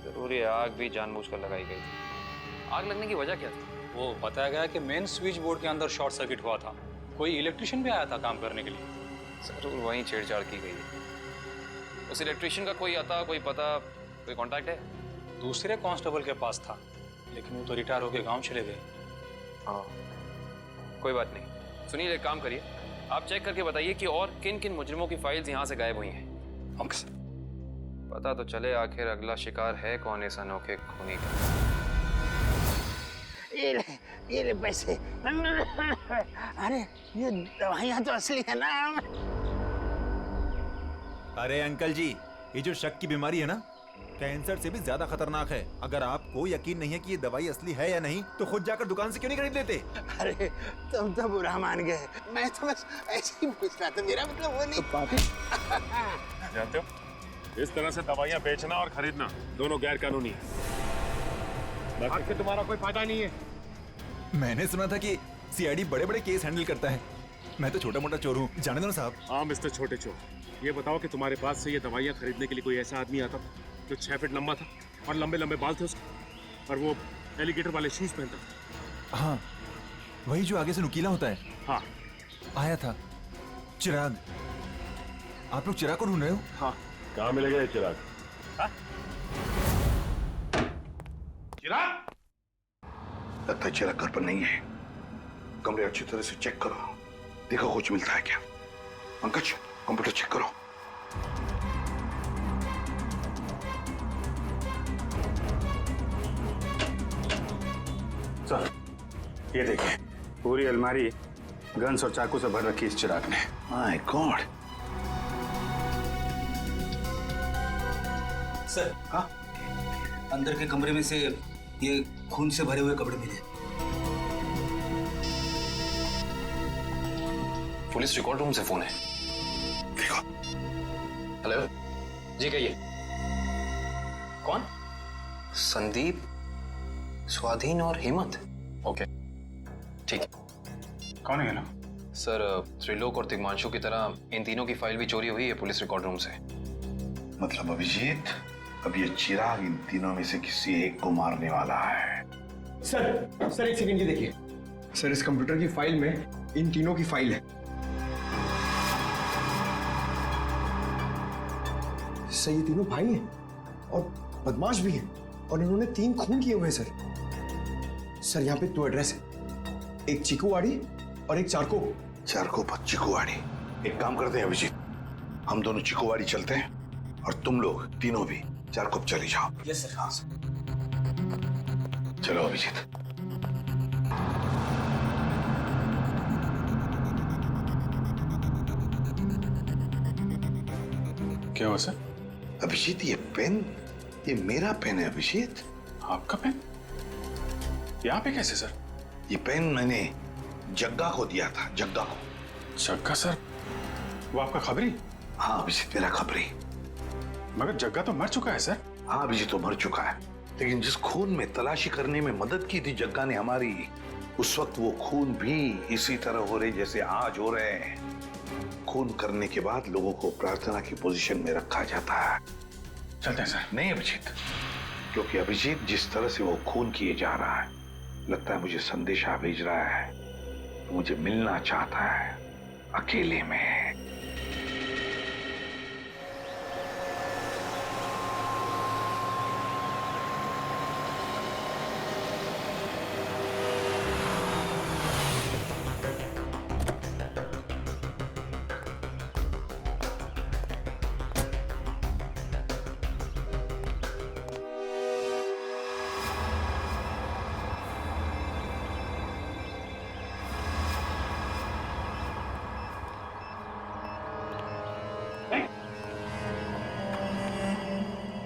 जरूर ये आग भी जानबूझकर लगाई गई थी। आग लगने की वजह क्या थी? वो बताया गया कि मेन स्विच बोर्ड के अंदर शॉर्ट सर्किट हुआ था। कोई इलेक्ट्रिशियन भी आया था काम करने के लिए। जरूर वहीं छेड़छाड़ की गई है। उस इलेक्ट्रिशियन का कोई आता, कोई पता, कोई कांटेक्ट है? दूसरे कांस्टेबल के पास था, लेकिन वो तो रिटायर होकर गांव चले गए। हाँ, कोई बात नहीं। सुनील, एक काम करिए, आप चेक करके बताइए कि और किन किन मुजरिमों की फाइल्स यहाँ से गायब हुई हैं। Okay sir. पता तो चले आखिर अगला शिकार है कौन इस अनोखे खूनी का। ये ले पैसे। अरे ये दवाइयाँ तो असली है ना। अरे अंकल जी, ये जो शक की बीमारी है ना, कैंसर से भी ज्यादा खतरनाक है। अगर आपको यकीन नहीं है कि ये दवाई असली है या नहीं, तो खुद जाकर दुकान से क्यों नहीं खरीद लेते? अरे तुम तो बुरा मान गए, मैं तो बस ऐसे ही पूछ रहा था, मेरा मतलब वो नहीं। जानते हो, इस तरह से दवाइयाँ बेचना और खरीदना दोनों गैर कानूनी है। आखिर तुम्हारा कोई फायदा नहीं है। मैंने सुना था कि सीआईडी बड़े-बड़े केस हैंडल करता है। मैं तो छोटा-मोटा चोर हूँ, जाने दो ना साहब। हाँ मिस्टर छोटे चोर, ये बताओ कि तुम्हारे पास से ये दवाइयाँ खरीदने के लिए कोई ऐसा आदमी आता था जो 6 फीट लंबा था और लंबे लंबे बाल थे उसके, और वो एलिगेटर वाले शूज पहनता था? हाँ, वही जो आगे से नुकीला होता है। हाँ, आया था चिराग। आप लोग चिराग को ढूंढ रहे हो? हाँ। कहाँ मिलेगा ये चिराग? चिराग? लगता है चिराग घर पर नहीं है। कमरे अच्छी तरह से चेक करो, देखो कुछ मिलता है क्या। पंकज, कंप्यूटर चेक करो। सर, ये देखिए पूरी अलमारी गन्स और चाकू से भर रखी इस चिराग ने। My God. सर, हाँ, अंदर के कमरे में से ये खून से भरे हुए कपड़े मिले। पुलिस रिकॉर्ड रूम से फोन है। देखो। हेलो, जी कहिए। कौन? संदीप, स्वाधीन और हेमंत। ओके, ठीक है। कौन है ना? सर, त्रिलोक और तिग्मांशु की तरह इन तीनों की फाइल भी चोरी हुई है पुलिस रिकॉर्ड रूम से। मतलब अभिजीत, अब ये चिराग इन तीनों में से किसी एक को मारने वाला है। सर एक सेकंड, ये देखिए सर, इस कंप्यूटर की फाइल में इन तीनों की फाइल है। सर ये तीनों भाई हैं और बदमाश भी हैं और इन्होंने 3 खून किए हुए हैं सर। सर यहाँ पे 2 एड्रेस है, एक चीकूवाड़ी और एक चारको। चारको पर चीकूवाड़ी। एक काम करते हैं अभिजीत, हम दोनों चीकूवाड़ी चलते हैं और तुम लोग तीनों भी चारको चले जाओ। Yes sir. हाँ सर। चलो अभिजीत। क्या हुआ सर? अभिजीत, ये पेन, ये मेरा पेन है अभिजीत। आपका पेन? यहाँ पे कैसे सर? ये पेन मैंने जग्गा को दिया था, जग्गा को। जग्गा सर? वो आपका खबरी? हाँ अभिजीत, मेरा खबरी। मगर जग्गा तो मर चुका है सर। हाँ अभिजीत, तो मर चुका है, लेकिन जिस खून में तलाशी करने में मदद की थी जग्गा ने हमारी, उस वक्त वो खून भी इसी तरह हो रहे जैसे आज हो रहे हैं। खून करने के बाद लोगों को प्रार्थना की पोजीशन में रखा जाता है। चलते हैं सर। नहीं अभिजीत, क्योंकि अभिजीत जिस तरह से वो खून किए जा रहा है, लगता है मुझे संदेशा भेज रहा है, मुझे मिलना चाहता है अकेले में।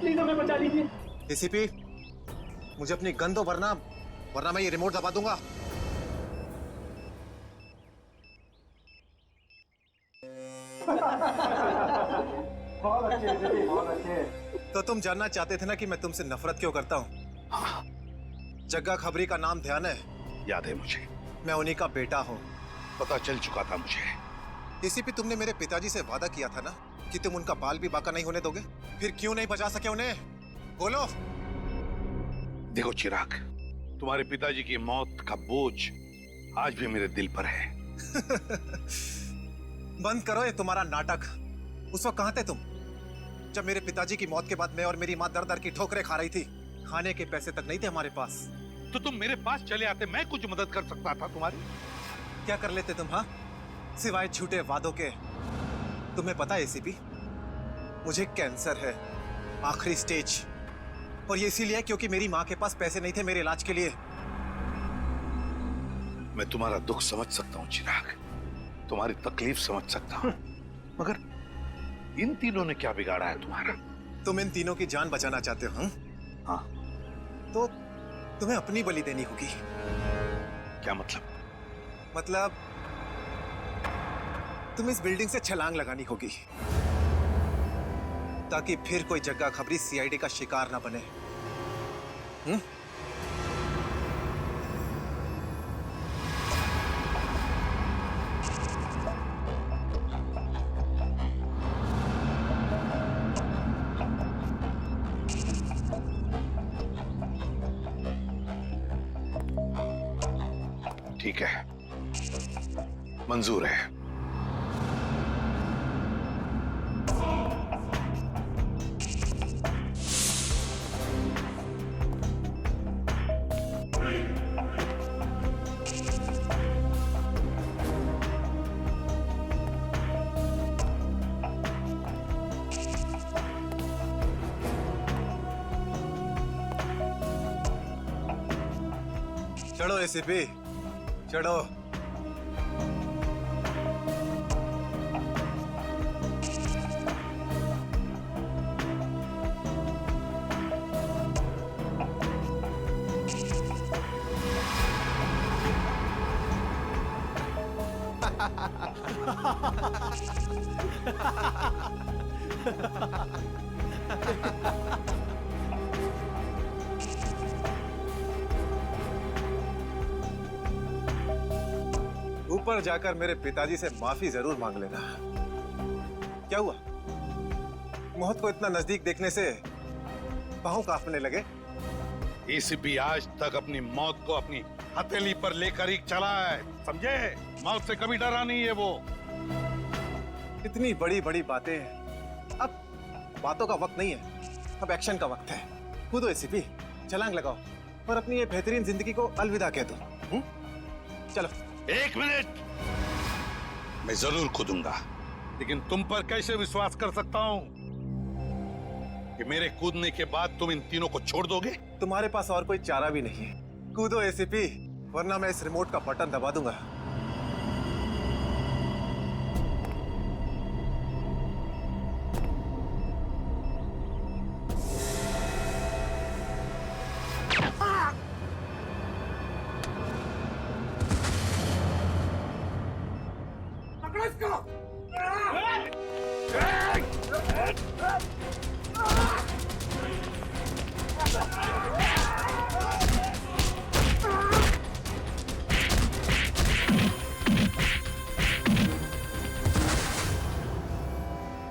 प्लीज हमें बचा लीजिए। एसीपी, मुझे अपनी गन दो, वरना मैं ये रिमोट दबा दूंगा। बहुत अच्छे, बहुत अच्छे। तो तुम जानना चाहते थे ना कि मैं तुमसे नफरत क्यों करता हूँ? हाँ। जग्गा खबरी का नाम ध्यान है? याद है मुझे। मैं उन्हीं का बेटा हूँ। पता चल चुका था मुझे। एसीपी, तुमने मेरे पिताजी से वादा किया था ना कि तुम उनका बाल भी बाका नहीं होने दोगे, फिर क्यों नहीं बचा सके उन्हें? बोलो। देखो चिराग, तुम्हारे पिताजी की मौत का बोझ आज भी मेरे दिल पर है। बंद करो ये तुम्हारा नाटक। उस वक्त कहाँ थे तुम जब मेरे पिताजी की मौत के बाद मैं और मेरी माँ दर दर की ठोकरें खा रही थी? खाने के पैसे तक नहीं थे हमारे पास। तो तुम मेरे पास चले आते, मैं कुछ मदद कर सकता था तुम्हारी। क्या कर लेते तुम? हाँ, सिवाय झूठे वादों के। तुम्हें पता है एसीपी, मुझे कैंसर है, आखिरी स्टेज, और ये इसीलिए क्योंकि मेरी माँ के पास पैसे नहीं थे मेरे इलाज के लिए। मैं तुम्हारा दुख समझ सकता हूँ चिराग, तुम्हारी तकलीफ समझ सकता हूँ, मगर इन तीनों ने क्या बिगाड़ा है तुम्हारा? तुम इन तीनों की जान बचाना चाहते हो? हाँ। तो तुम्हें अपनी बलि देनी होगी। क्या मतलब? मतलब तुम इस बिल्डिंग से छलांग लगानी होगी, ताकि फिर कोई जग्गा खबरी सीआईडी का शिकार ना बने। ठीक है, मंजूर है। चढ़ो एसीपी, चढ़ो। ऊपर जाकर मेरे पिताजी से माफी जरूर मांग लेना। क्या हुआ? मौत को इतना नजदीक देखने से पांव कांपने लगे? एसीपी आज तक अपनी मौत को अपनी हथेली पर लेकर ही चला है, समझे? मौत से कभी डरा नहीं है वो। इतनी बड़ी बड़ी बातें, अब बातों का वक्त नहीं है, अब एक्शन का वक्त है। कूदो एसीपी, छलांग लगाओ और अपनी ये बेहतरीन जिंदगी को अलविदा कह दो। चलो। 1 मिनट, मैं जरूर कूदूंगा, लेकिन तुम पर कैसे विश्वास कर सकता हूं कि मेरे कूदने के बाद तुम इन तीनों को छोड़ दोगे? तुम्हारे पास और कोई चारा भी नहीं है। कूदो एसीपी, वरना मैं इस रिमोट का बटन दबा दूंगा।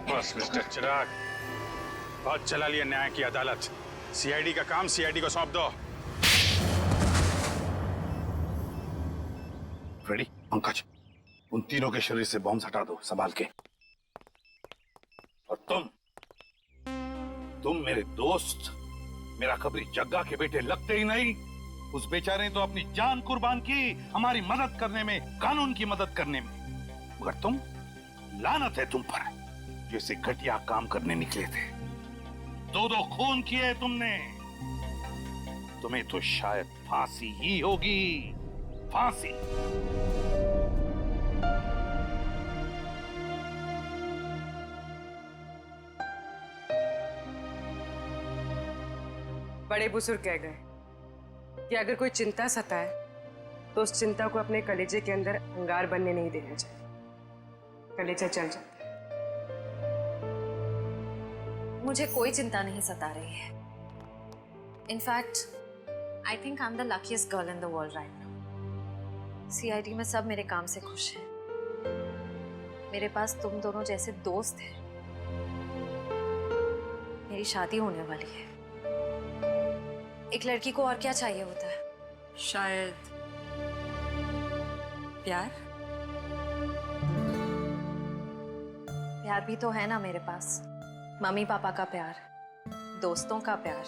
बस मिस्टर चिराग, बहुत चला लिया न्याय की अदालत। सीआईडी का काम सीआईडी को सौंप दो। रेडी? पंकज, उन तीनों के शरीर से बॉम्ब हटा दो संभाल के। और तुम मेरे दोस्त, मेरा कबरी जग्गा के बेटे लगते ही नहीं। उस बेचारे ने तो अपनी जान कुर्बान की हमारी मदद करने में, कानून की मदद करने में, मगर तुम, लानत है तुम पर, जैसे घटिया काम करने निकले थे। 2 खून किए तुमने, तुम्हें तो शायद फांसी ही होगी, फांसी। बड़े बुजुर्ग कह गए कि अगर कोई चिंता सताए तो उस चिंता को अपने कलेजे के अंदर अंगार बनने नहीं देना चाहिए। कलेजा जल जाता है। मुझे कोई चिंता नहीं सता रही है। In fact I think I am the luckiest girl in the world right now. CID में सब मेरे काम से खुश हैं। मेरे पास तुम दोनों जैसे दोस्त हैं। मेरी शादी होने वाली है। एक लड़की को और क्या चाहिए होता है? शायद प्यार। प्यार भी तो है ना मेरे पास। मम्मी पापा का प्यार, दोस्तों का प्यार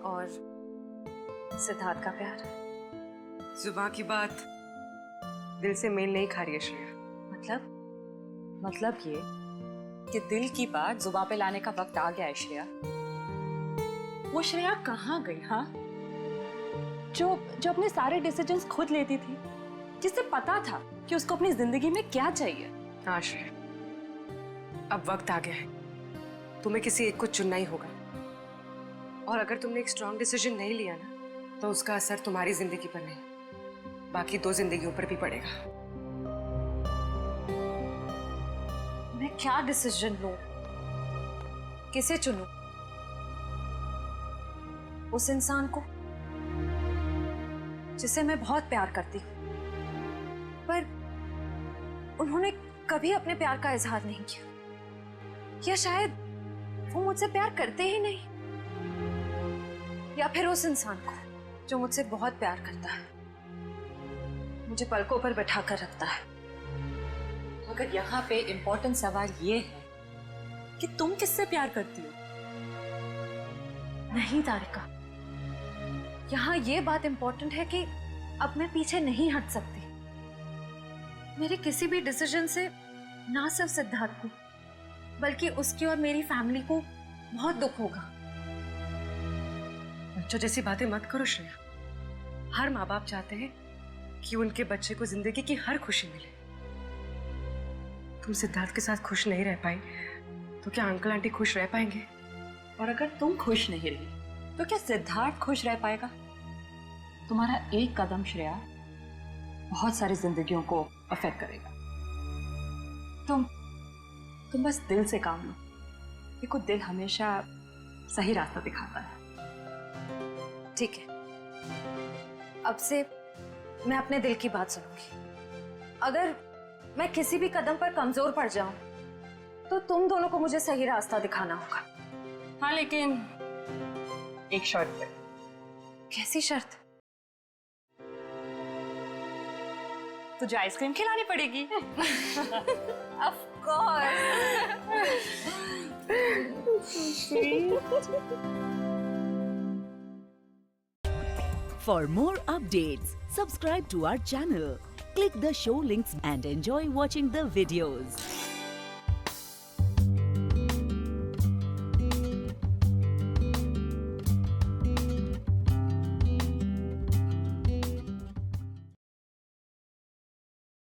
और सिद्धार्थ का प्यार। जुबान की बात दिल से मेल नहीं खा रही है श्रेया। मतलब ये कि दिल की बात जुबान पे लाने का वक्त आ गया है श्रेया। वो श्रेया कहाँ गई? हाँ, जो अपने सारे डिसीजंस खुद लेती थी, जिसे पता था कि उसको अपनी जिंदगी में क्या चाहिए। हाँ श्रेया, अब वक्त आ गया है। तुम्हें किसी एक को चुनना ही होगा। और अगर तुमने एक स्ट्रॉन्ग डिसीजन नहीं लिया ना, तो उसका असर तुम्हारी जिंदगी पर नहीं, बाकी 2 जिंदगियों पर भी पड़ेगा। मैं क्या डिसीजन लूं? किसे चुनूं? उस इंसान को जिसे मैं बहुत प्यार करती हूं, पर उन्होंने कभी अपने प्यार का इजहार नहीं किया, या शायद वो मुझसे प्यार करते ही नहीं, या फिर उस इंसान को जो मुझसे बहुत प्यार करता है, मुझे पलकों पर बैठा कर रखता है। मगर यहाँ पे इम्पोर्टेंट सवाल ये है कि तुम किससे प्यार करती हो? नहीं तारिका, यहाँ ये बात इम्पोर्टेंट है कि अब मैं पीछे नहीं हट सकती। मेरे किसी भी डिसीजन से ना सिर्फ सिद्धार्थ को, बल्कि उसकी और मेरी फैमिली को बहुत दुख होगा। बच्चों जैसी बातें मत करो श्रेया। हर माँ बाप चाहते हैं कि उनके बच्चे को जिंदगी की हर खुशी मिले। तुम सिद्धार्थ के साथ खुश नहीं रह पाई तो क्या अंकल आंटी खुश रह पाएंगे? और अगर तुम खुश नहीं रही तो क्या सिद्धार्थ खुश रह पाएगा? तुम्हारा एक कदम श्रेया बहुत सारी जिंदगियों को अफेक्ट करेगा। तुम बस दिल से काम लो। देखो, दिल हमेशा सही रास्ता दिखाता है। ठीक है, अब से मैं अपने दिल की बात सुनूंगी। अगर मैं किसी भी कदम पर कमजोर पड़ जाऊं तो तुम दोनों को मुझे सही रास्ता दिखाना होगा। हाँ, लेकिन एक शर्त पे। कैसी शर्त? तुझे आइसक्रीम खिलानी पड़ेगी। Of course. For more updates, subscribe to our channel, click the show links and enjoy watching the videos.